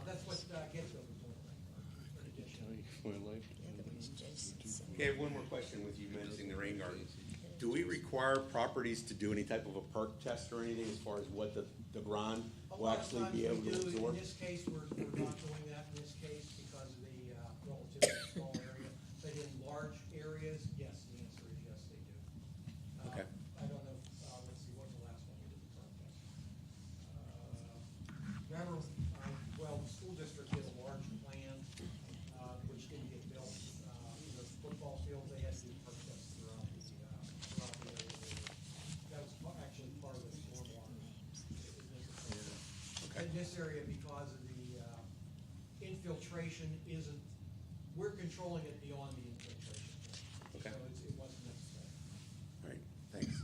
That's what Getco was doing, in addition. The other was Jason's. Okay, I have one more question with you mentioning the rain gardens. Do we require properties to do any type of a perk test or anything as far as what the ground will actually be able to A lot of times we do. absorb? In this case, we're not doing that in this case because of the relatively small area. But in large areas, yes, the answer is yes, they do. Okay. I don't know, let's see, what was the last one we did the perk test? Remember, well, the school district did a large plan, which didn't get built. The football field, they had to do perk tests throughout the area. That was actually part of the stormwater. Okay. In this area, because of the infiltration isn't, we're controlling it beyond the infiltration. Okay. So it wasn't necessary. All right, thanks.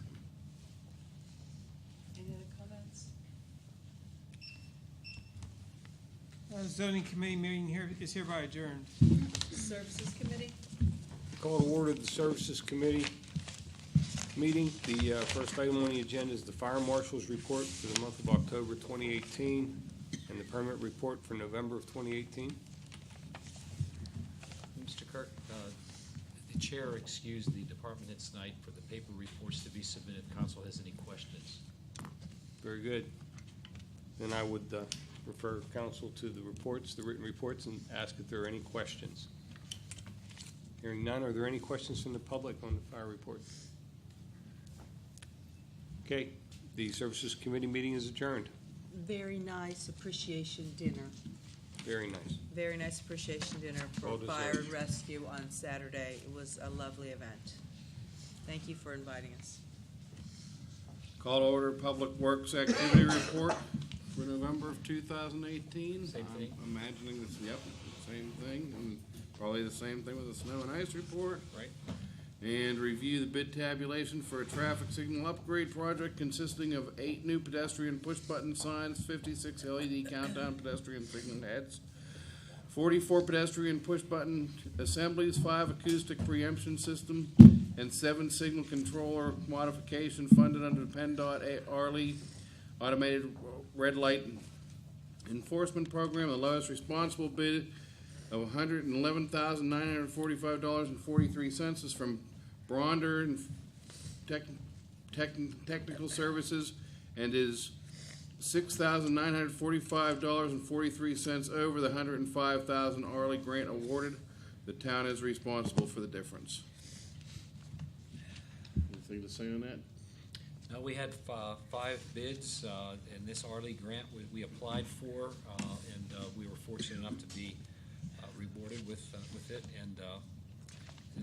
Any other comments? Zoning committee meeting here is hereby adjourned. Services Committee? Call to order the Services Committee meeting. The first item on the agenda is the Fire Marshal's report for the month of October 2018 and the permit report for November of 2018. Mr. Kirk, the chair excused the department heads tonight for the paper reports to be submitted. Council has any questions? Very good. Then I would refer council to the reports, the written reports, and ask if there are any questions. Hearing none, are there any questions from the public on the fire report? Okay, the Services Committee meeting is adjourned. Very nice appreciation dinner. Very nice. Very nice appreciation dinner for Well fire deserved. and rescue on Saturday. It was a lovely event. Thank you for inviting us. Call to order Public Works Activity Report for November of 2018. Same thing. I'm imagining this, yep, same thing, and probably the same thing with the snow and ice report. Right? And review the bid tabulation for a traffic signal upgrade project consisting of 8 new pedestrian push-button signs, 56 LED countdown pedestrian signal heads, 44 pedestrian push-button assemblies, 5 acoustic preemption system, and 7 signal controller modification funded under the PennDOT Arley Automated Red Light Enforcement Program. The lowest responsible bid of $111,945.43 is from Bronder and Technical Services and is $6,945.43 over the $105,000 Arley grant awarded. The town is responsible for the difference. Anything to say on that? Now, we had 5 bids, and this Arley grant we applied for, and we were fortunate enough to be rewarded with it. And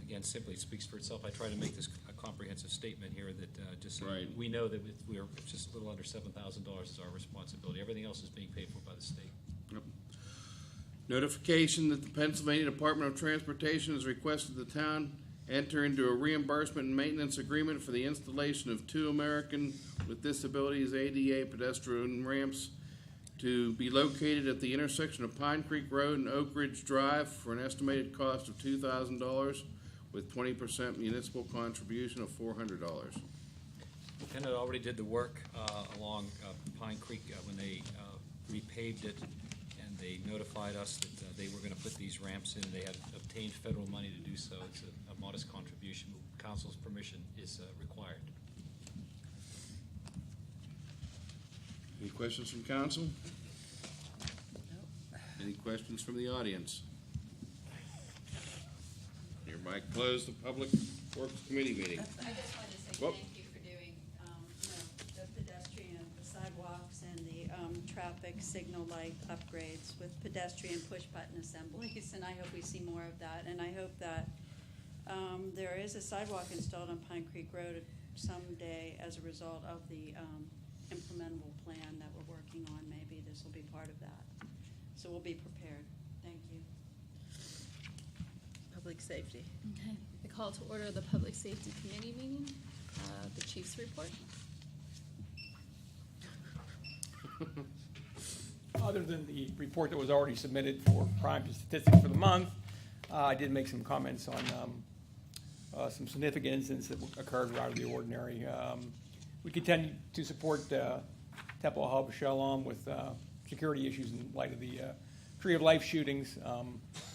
again, simply it speaks for itself. I try to make this a comprehensive statement here that just so Right. we know that we're just a little under $7,000 is our responsibility. Everything else is being paid for by the state. Yep. Notification that the Pennsylvania Department of Transportation has requested the town enter into a reimbursement and maintenance agreement for the installation of 2 American with Disabilities ADA pedestrian ramps to be located at the intersection of Pine Creek Road and Oak Ridge Drive for an estimated cost of $2,000 with 20% municipal contribution of $400. PennDOT already did the work along Pine Creek when they repaved it, and They notified us that they were going to put these ramps in. They had obtained federal money to do so. It's a modest contribution. Council's permission is required. Any questions from council? Any questions from the audience? Hereby close the Public Works Committee meeting. I just wanted to say Whoop. thank you for doing, the pedestrian, the sidewalks and the, traffic signal light upgrades with pedestrian push-button assemblies, and I hope we see more of that. And I hope that, there is a sidewalk installed on Pine Creek Road someday as a result of the, implementable plan that we're working on. Maybe this will be part of that. So we'll be prepared. Thank you. Public safety. Okay, I call to order the Public Safety Committee meeting, the chief's report. Other than the report that was already submitted for crimes and statistics for the month, I did make some comments on some significant incidents that occurred out of the ordinary. We continue to support Temple Hub Shalom with security issues in light of the Tree of Life shootings.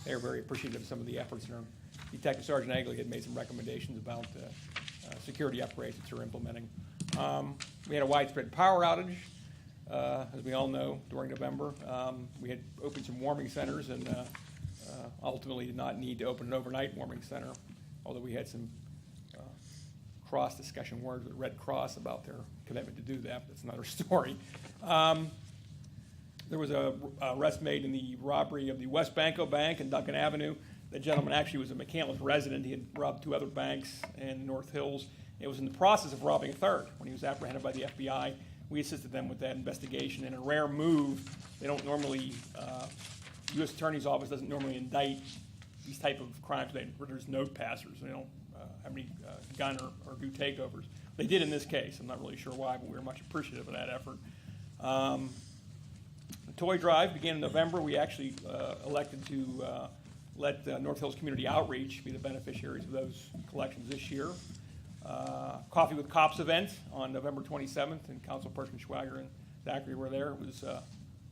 They are very appreciative of some of the efforts. And Detective Sergeant Agley had made some recommendations about security upgrades that they're implementing. We had a widespread power outage, as we all know, during November. We had opened some warming centers and ultimately did not need to open an overnight warming center, although we had some cross discussion words with Red Cross about their commitment to do that. That's another story. There was a arrest made in the robbery of the West Banco Bank in Duncan Avenue. The gentleman actually was a McCandless resident. He had robbed 2 other banks in North Hills. It was in the process of robbing a third when he was apprehended by the FBI. We assisted them with that investigation. In a rare move, they don't normally, U.S. Attorney's Office doesn't normally indict these type of crimes where there's note passers. They don't have any gun or do takeovers. They did in this case. I'm not really sure why, but we were much appreciative of that effort. The toy drive began in November. We actually elected to let North Hills Community Outreach be the beneficiaries of those collections this year. Coffee with Cops event on November 27th, and Councilperson Schwager and Zachary were there. It was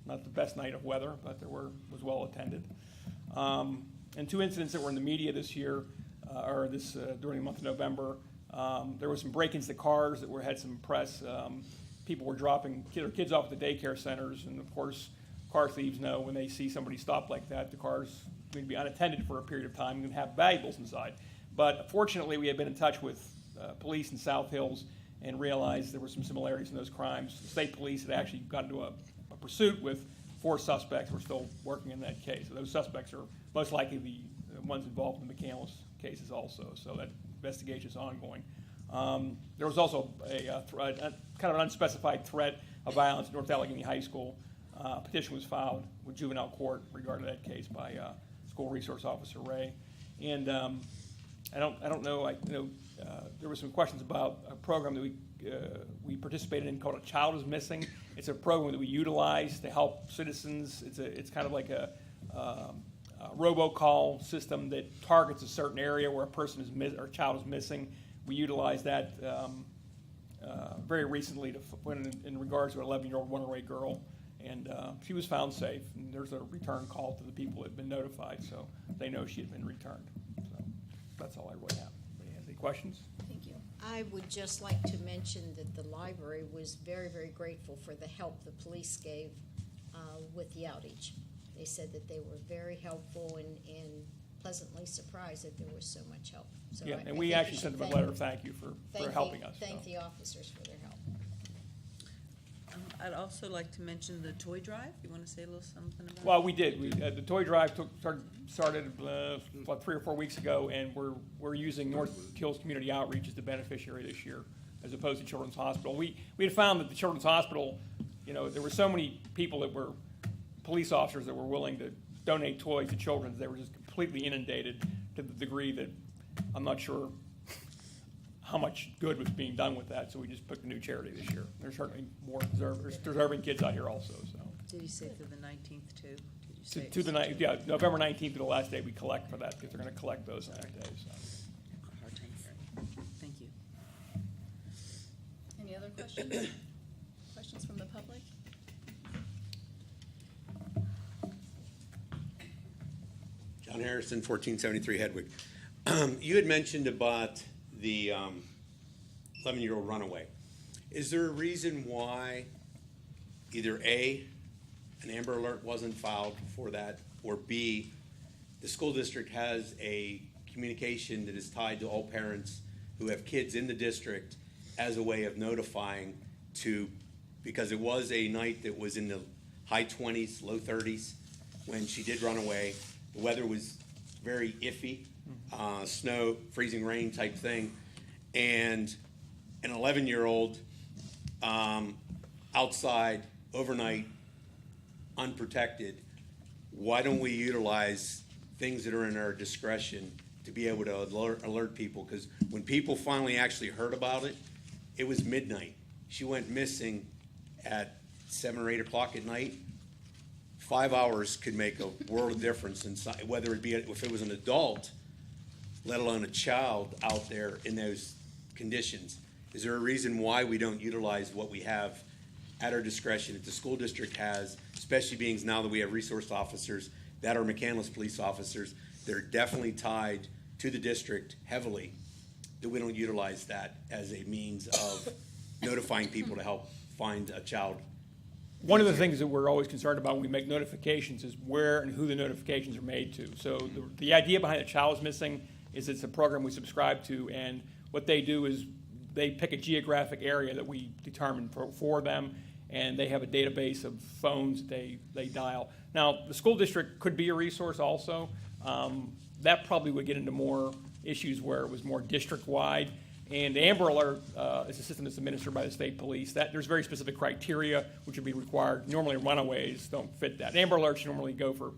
not the best night of weather, but was well attended. And 2 incidents that were in the media this year, during the month of November. There were some break-ins to cars that had some press. People were dropping kids off at the daycare centers, and of course, car thieves know when they see somebody stop like that, the car's going to be unattended for a period of time and have valuables inside. But fortunately, we had been in touch with police in South Hills and realized there were some similarities in those crimes. The state police had actually gotten into a pursuit with 4 suspects. We're still working in that case. So those suspects are most likely the ones involved in the McCandless cases also. So that investigation is ongoing. There was also a kind of an unspecified threat of violence at North Allegheny High School. A petition was filed with juvenile court regarding that case by School Resource Officer Ray. And I don't know. There were some questions about a program that we participated in called A Child is Missing. It's a program that we utilize to help citizens. It's kind of like a robocall system that targets a certain area where a person or a child is missing. We utilized that very recently in regards to an 11-year-old runaway girl, and she was found safe. And there's a return call to the people that had been notified, so they know she had been returned. So that's all I really have. Anybody has any questions? Thank you. I would just like to mention that the library was very, very grateful for the help the police gave with the outage. They said that they were very helpful and pleasantly surprised that there was so much help. So Yeah, I and we think actually should sent them a thank- letter of thank you for helping us. Thank so. the officers for their help. I'd also like to mention the toy drive. You want to say a little something about it? Well, we did. The toy drive started about 3 or 4 weeks ago, and we're using North Hills Community Outreach as the beneficiary this year, as opposed to Children's Hospital. We had found that the Children's Hospital, there were so many people that were police officers that were willing to donate toys to children. They were just completely inundated to the degree that I'm not sure how much good was being done with that. So we just picked a new charity this year. There's certainly more deserving kids out here also. So. Did you say through the 19th too? Did you say To the night, yeah, November 19th to the last day we collect for that, because they're going to collect those on that day. So. Thank you. Any other questions? Questions from the public? John Harrison, 1473 Hedwig. You had mentioned about the 11-year-old runaway. Is there a reason why either A, an Amber Alert wasn't filed for that, or B, the school district has a communication that is tied to all parents who have kids in the district as a way of notifying to, because it was a night that was in the high 20s, low 30s when she did run away. The weather was very iffy, snow, freezing rain type thing, and an 11-year-old outside overnight, unprotected. Why don't we utilize things that are in our discretion to be able to alert people? Because when people finally actually heard about it, it was midnight. She went missing at 7 or 8 o'clock at night. 5 hours could make a world of difference inside, whether it be if it was an adult, let alone a child out there in those conditions. Is there a reason why we don't utilize what we have at our discretion that the school district has, especially being now that we have resource officers that are McCandless police officers that are definitely tied to the district heavily, that we don't utilize that as a means of notifying people to help find a child? One of the things that we're always concerned about when we make notifications is where and who the notifications are made to. So the idea behind A Child is Missing is it's a program we subscribe to, and what they do is they pick a geographic area that we determine for them, and they have a database of phones they dial. Now, the school district could be a resource also. That probably would get into more issues where it was more district-wide. And Amber Alert is a system that's administered by the state police. There's very specific criteria which would be required. Normally, runaways don't fit that. Amber Alerts normally go for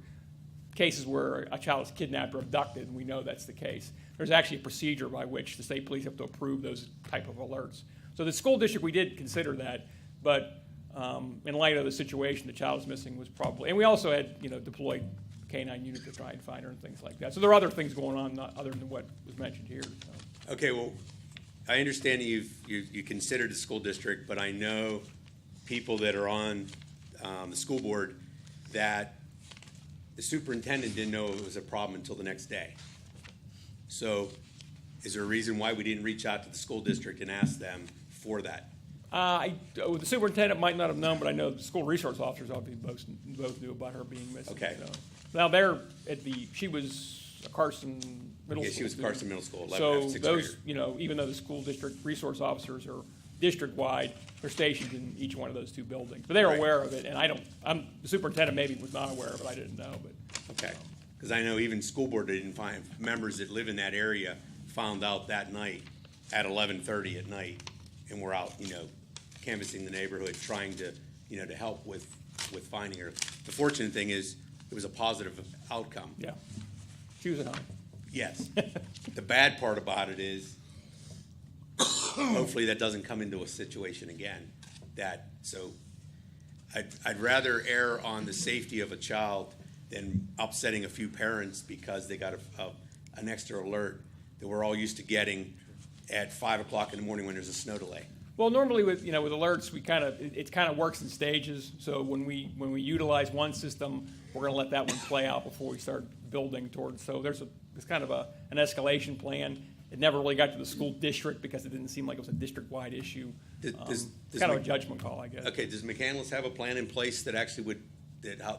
cases where a child is kidnapped or abducted, and we know that's the case. There's actually a procedure by which the state police have to approve those type of alerts. So the school district, we did consider that, but in light of the situation, The Child is Missing was probably, and we also had deployed K-9 units to try and find her and things like that. So there are other things going on other than what was mentioned here. So. Okay, well, I understand that you considered the school district, but I know people that are on the school board that the superintendent didn't know it was a problem until the next day. So is there a reason why we didn't reach out to the school district and ask them for that? The superintendent might not have known, but I know the school resource officers obviously both knew about her being missing. Okay. So. Now she was a Carson Middle School. Yeah, she was Carson Middle School. 11, So 6th those, grader. even though the school district resource officers are district-wide, they're stationed in each one of those two buildings. But they are aware of it, and the superintendent maybe was not aware of it, I didn't know, but. Okay, because I know even school board didn't find, members that live in that area found out that night at 11:30 at night, and were out, canvassing the neighborhood, trying to, to help with finding her. The fortunate thing is, it was a positive outcome. Yeah, she was at home. Yes. The bad part about it is, hopefully that doesn't come into a situation again. So I'd rather err on the safety of a child than upsetting a few parents because they got an extra alert that we're all used to getting at 5 o'clock in the morning when there's a snow delay. Well, normally with alerts, it kind of works in stages. So when we utilize one system, we're going to let that one play out before we start building towards. So there's kind of an escalation plan. It never really got to the school district because it didn't seem like it was a district-wide issue. Kind of a judgment call, I guess. Okay, does McCandless have a plan in place that actually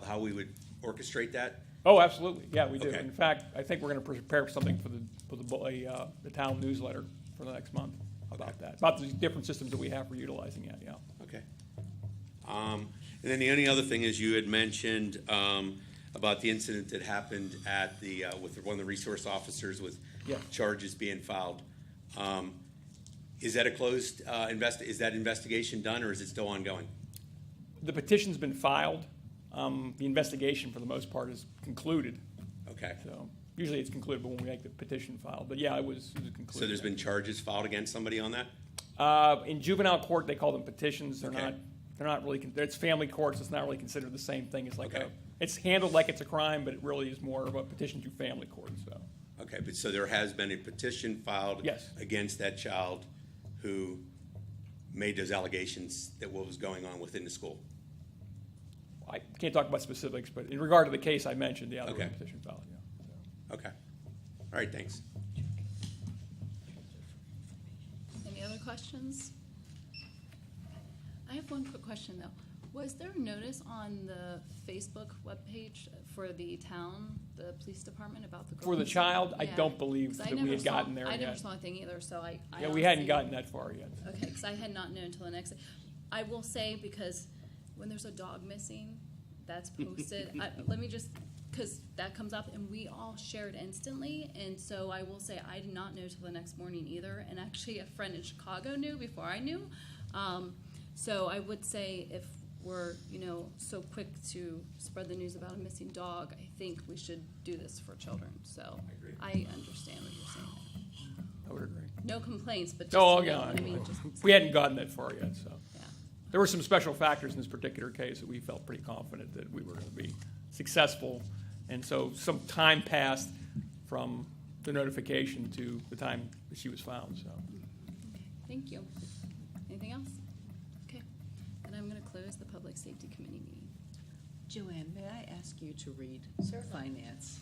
how we would orchestrate that? Oh, absolutely. Yeah, we do. Okay. In fact, I think we're going to prepare something for the town newsletter for the next month about that, about the different systems that we have for utilizing it. Yeah. Okay. And then the only other thing is you had mentioned about the incident that happened at with one of the resource officers with charges being filed. Is that a closed is that investigation done, or is it still ongoing? The petition's been filed. The investigation, for the most part, is concluded. Okay. So usually it's concluded when we make the petition filed. But yeah, it was concluded. So there's been charges filed against somebody on that? In juvenile court, they call them petitions. They're Okay. not really. It's family courts. It's not really considered the same thing. It's like it's handled like it's a crime, but it really is more of a petition to family court. So. Okay, but so there has been a petition filed against that child who made those allegations that what was going on within the school. I can't talk about specifics, but in regard to the case I mentioned, there was a petition filed. Yeah. All right, thanks. Any other questions? I have one quick question though. Was there a notice on the Facebook webpage for the town, the police department about the girls? For the child, I Yeah. don't believe 'Cause I that we never had saw- gotten there I never yet. saw anything either, so I Yeah, we hadn't honestly- gotten that far yet. Okay, because I had not known until the next day. I will say, because when there's a dog missing, that's posted. Let me just, because that comes up, and we all shared instantly, and so I will say I did not know till the next morning either, and actually a friend in Chicago knew before I knew. So I would say if we're, so quick to spread the news about a missing dog, I think we should do this for children. So I understand what you're saying. I would agree. No complaints, but just, Oh, you know yeah, what I mean, just. we hadn't gotten that far yet, so. Yeah. There were some special factors in this particular case that we felt pretty confident that we were going to be successful. And so some time passed from the notification to the time that she was found, so. Okay, thank you. Anything else? Okay, then I'm gonna close the Public Safety Committee meeting. Joanne, may I ask you to read finance?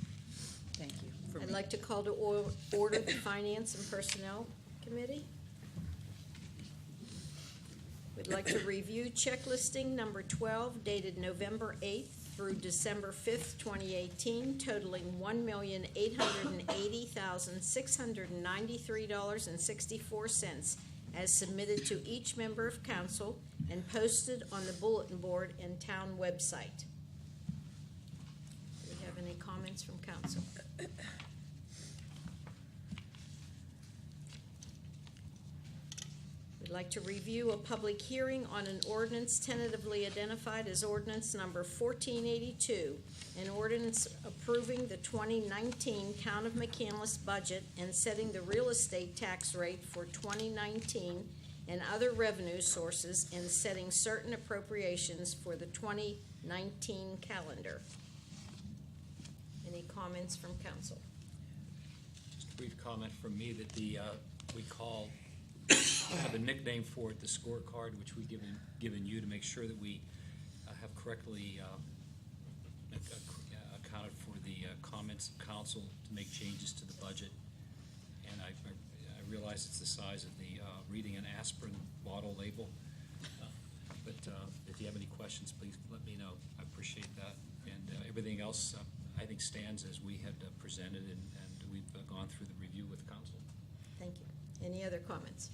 Thank you. for I'd me. like to call to order the Finance and Personnel Committee. We'd like to review checklisting number 12 dated November 8th through December 5th, 2018, totaling $1,880,693.64 as submitted to each member of council and posted on the bulletin board and town website. Do we have any comments from council? We'd like to review a public hearing on an ordinance tentatively identified as ordinance number 1482, an ordinance approving the 2019 Town of McCandless budget and setting the real estate tax rate for 2019 and other revenue sources and setting certain appropriations for the 2019 calendar. Any comments from council? Just a brief comment from me that we have a nickname for it, the scorecard, which we've given you to make sure that we have correctly accounted for the comments of council to make changes to the budget. And I realize it's the size of the reading an aspirin bottle label. But if you have any questions, please let me know. I appreciate that. And everything else, I think, stands as we had presented, and we've gone through the review with council. Thank you. Any other comments?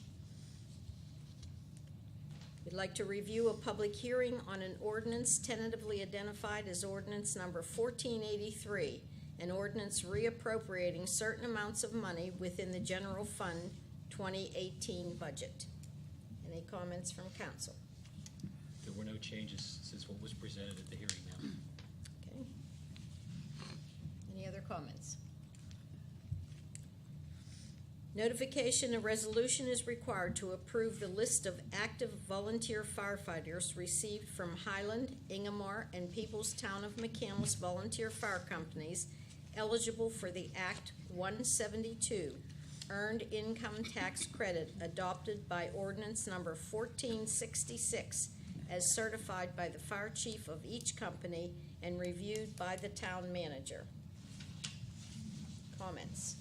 We'd like to review a public hearing on an ordinance tentatively identified as ordinance number 1483, an ordinance reappropriating certain amounts of money within the general fund 2018 budget. Any comments from council? There were no changes since what was presented at the hearing now. Okay. Any other comments? Notification and resolution is required to approve the list of active volunteer firefighters received from Highland, Ingomar, and Peoples Town of McCandless Volunteer Fire Companies eligible for the Act 172 Earned Income Tax Credit adopted by ordinance number 1466 as certified by the fire chief of each company and reviewed by the town manager. Comments?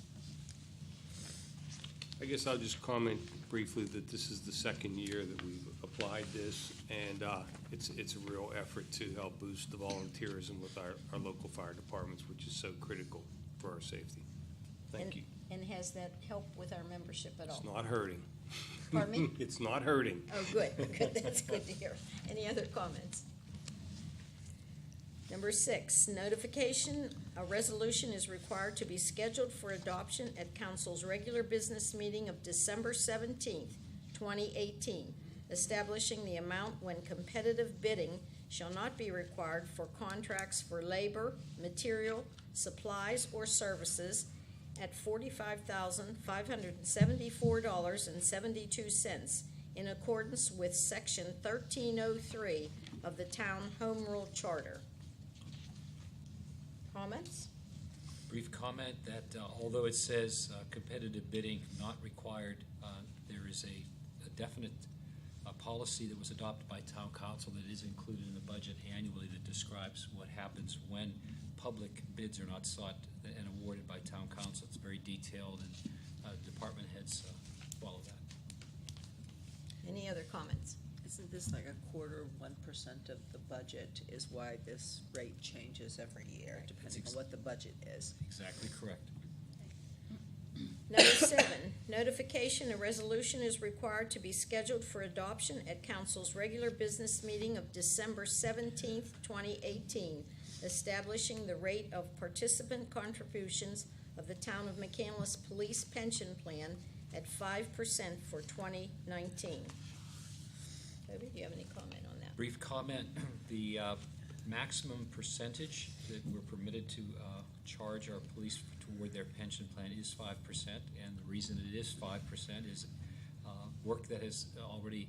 I guess I'll just comment briefly that this is the second year that we've applied this, and it's a real effort to help boost the volunteerism with our local fire departments, which is so critical for our safety. Thank you. And has that helped with our membership at all? It's not hurting. Pardon me? It's not hurting. Oh, good, good, that's good to hear. Any other comments? Number 6, notification, a resolution is required to be scheduled for adoption at council's regular business meeting of December 17th, 2018, establishing the amount when competitive bidding shall not be required for contracts for labor, material, supplies, or services at $45,574.72 in accordance with Section 1303 of the Town Home Rule Charter. Comments? Brief comment that although it says competitive bidding not required, there is a definite a policy that was adopted by town council that is included in the budget annually that describes what happens when public bids are not sought and awarded by town council. It's very detailed, and department heads follow that. Any other comments? Isn't this like 1/4% of the budget is why this rate changes every year, depending on what the budget is? Exactly correct. Number 7, notification, a resolution is required to be scheduled for adoption at council's regular business meeting of December 17th, 2018, establishing the rate of participant contributions of the town of McCandless Police Pension Plan at 5% for 2019. Toby, do you have any comment on that? Brief comment, the maximum percentage that we're permitted to charge our police toward their pension plan is 5%, and the reason it is 5% is work that has already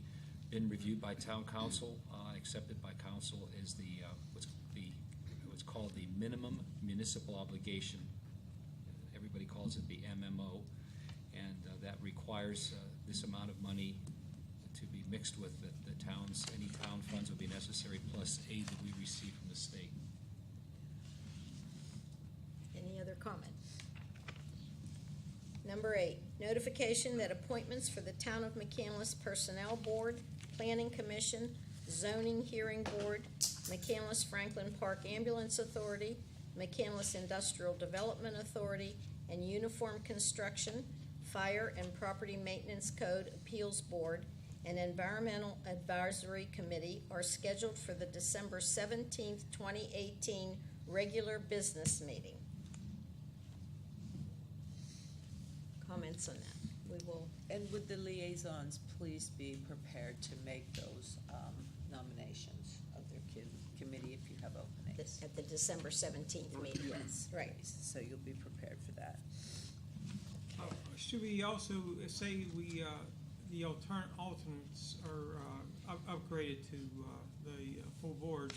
been reviewed by town council, accepted by council, is what's called the minimum municipal obligation. Everybody calls it the MMO, and that requires this amount of money to be mixed with the town's, any town funds will be necessary, plus aid that we receive from the state. Any other comment? Number 8, notification that appointments for the Town of McCandless Personnel Board, Planning Commission, Zoning Hearing Board, McCandless Franklin Park Ambulance Authority, McCandless Industrial Development Authority, and Uniform Construction, Fire and Property Maintenance Code Appeals Board, and Environmental Advisory Committee are scheduled for the December 17th, 2018 regular business meeting. Comments on that? We will. And would the liaisons please be prepared to make those nominations of their committee if you have openings? At the December 17th meeting. Yes. Right. So you'll be prepared for that. Should we also say the alternates are upgraded to the full board?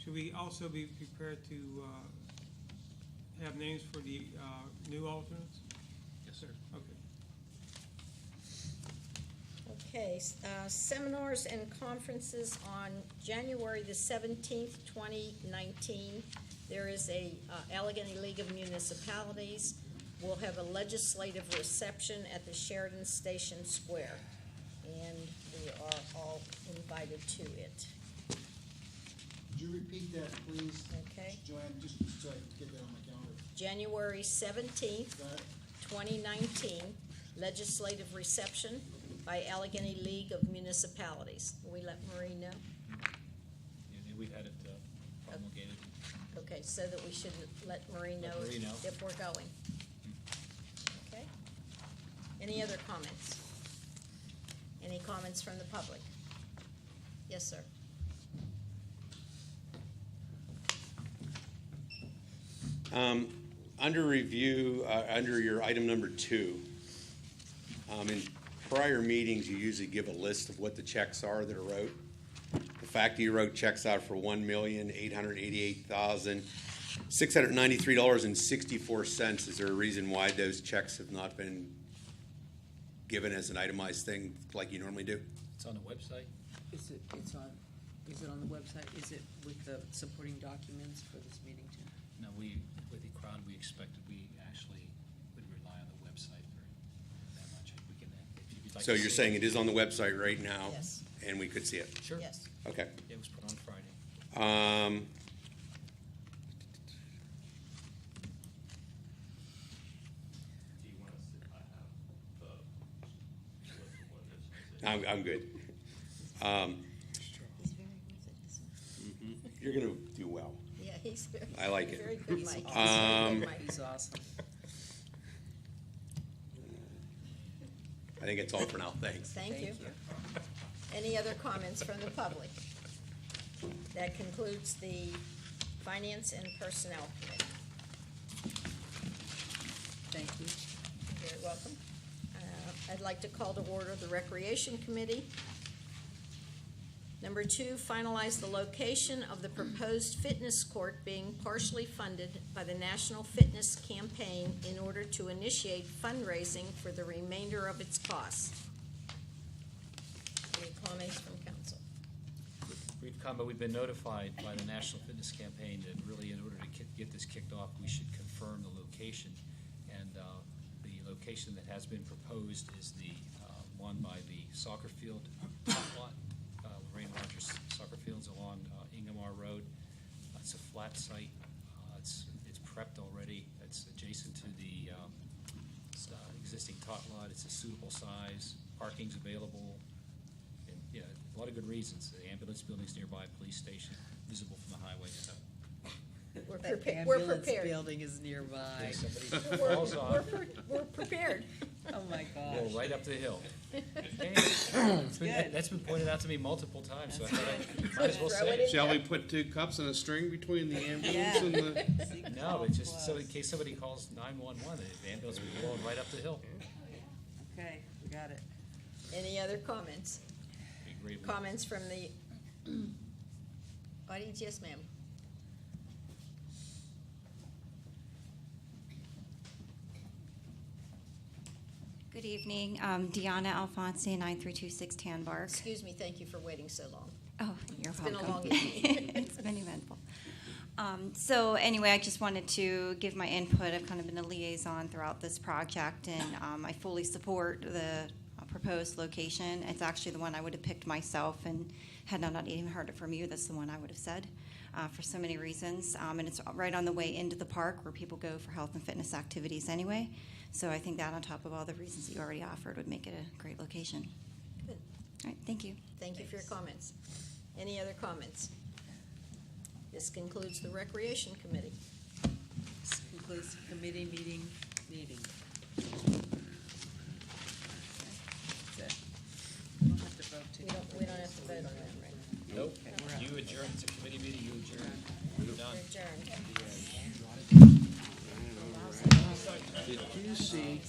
Should we also be prepared to have names for the new alternates? Yes, sir. Okay. Okay, seminars and conferences on January the 17th, 2019. There is a Allegheny League of Municipalities. We'll have a legislative reception at the Sheridan Station Square, and we are all invited to it. Could you repeat that, please? Okay. Joanne, just so I can get that on my calendar. January 17th, 2019, legislative reception by Allegheny League of Municipalities. Will we let Marie know? And we've had it promulgated. Okay, so that we should let Marie know if we're going. Okay. Any other comments? Any comments from the public? Yes, sir. Under review, under your item number 2, in prior meetings, you usually give a list of what the checks are that are wrote. The fact that you wrote checks out for $1,888,693.64, is there a reason why those checks have not been given as an itemized thing like you normally do? It's on the website. Is it on the website? Is it with the supporting documents for this meeting too? No, with the crowd, we expected, we actually would rely on the website for that much. We can, if you'd like So to you're see saying it is on the website right now? Yes. And we could see it? Sure. Yes. Okay. It was put on Friday. Do you want to sit? I have the list of what it is. I'm good. He's very good at this. You're going to do well. Yeah, he's very, I like it. very good, Mike. He's awesome. I think it's all for now. Thanks. Thank you. Any other comments from the public? That concludes the Finance and Personnel Committee. Thank you. You're very welcome. I'd like to call to order the Recreation Committee. Number 2, finalize the location of the proposed fitness court being partially funded by the National Fitness Campaign in order to initiate fundraising for the remainder of its costs. Any comments from Combo, we've been notified by the National Fitness Campaign that really in order to get this kicked off, we should confirm the location. And the location that has been proposed is the one by the soccer field lot, Lorraine Rogers Soccer Fields along Ingomar Road. It's a flat site. It's prepped already. It's adjacent to the existing tot lot. It's a suitable size. Parking's available. And, yeah, a lot of good reasons. The ambulance building's nearby, police station, visible from the highway. So We're That prepared, we're ambulance prepared. building is nearby. if somebody falls off, We're prepared. Oh, my go gosh. right up the hill. Good. That's been pointed out to me multiple times, so I thought I might as well Throw say it it. in. Shall we put two cups and a string between the ambulance Yeah. and the? No, it's just so in case somebody calls 911, the ambulance will be blowing right up the hill. Okay, we got it. Any other comments? Be great. Comments from the audience? Yes, ma'am. Good evening, Deanna Alfonsi, 9326 Tan Bark. Excuse me, thank you for waiting so long. Oh, you're It's been a welcome. long evening. It's been eventful. So anyway, I just wanted to give my input. I've kind of been a liaison throughout this project, and I fully support the proposed location. It's actually the one I would have picked myself, and had I not even heard it from you, that's the one I would have said for so many reasons. And it's right on the way into the park where people go for health and fitness activities anyway. So I think that on top of all the reasons that you already offered would make it a great location. Good. All right, thank you. Thank you for your comments. Any other comments? This concludes the Recreation Committee. This concludes committee meeting. That's it. We don't have to vote to. We don't have to vote on that, right? Nope. Okay, we're out. You adjourn, it's a committee meeting, you adjourn. You're done. Adjourned. Did you see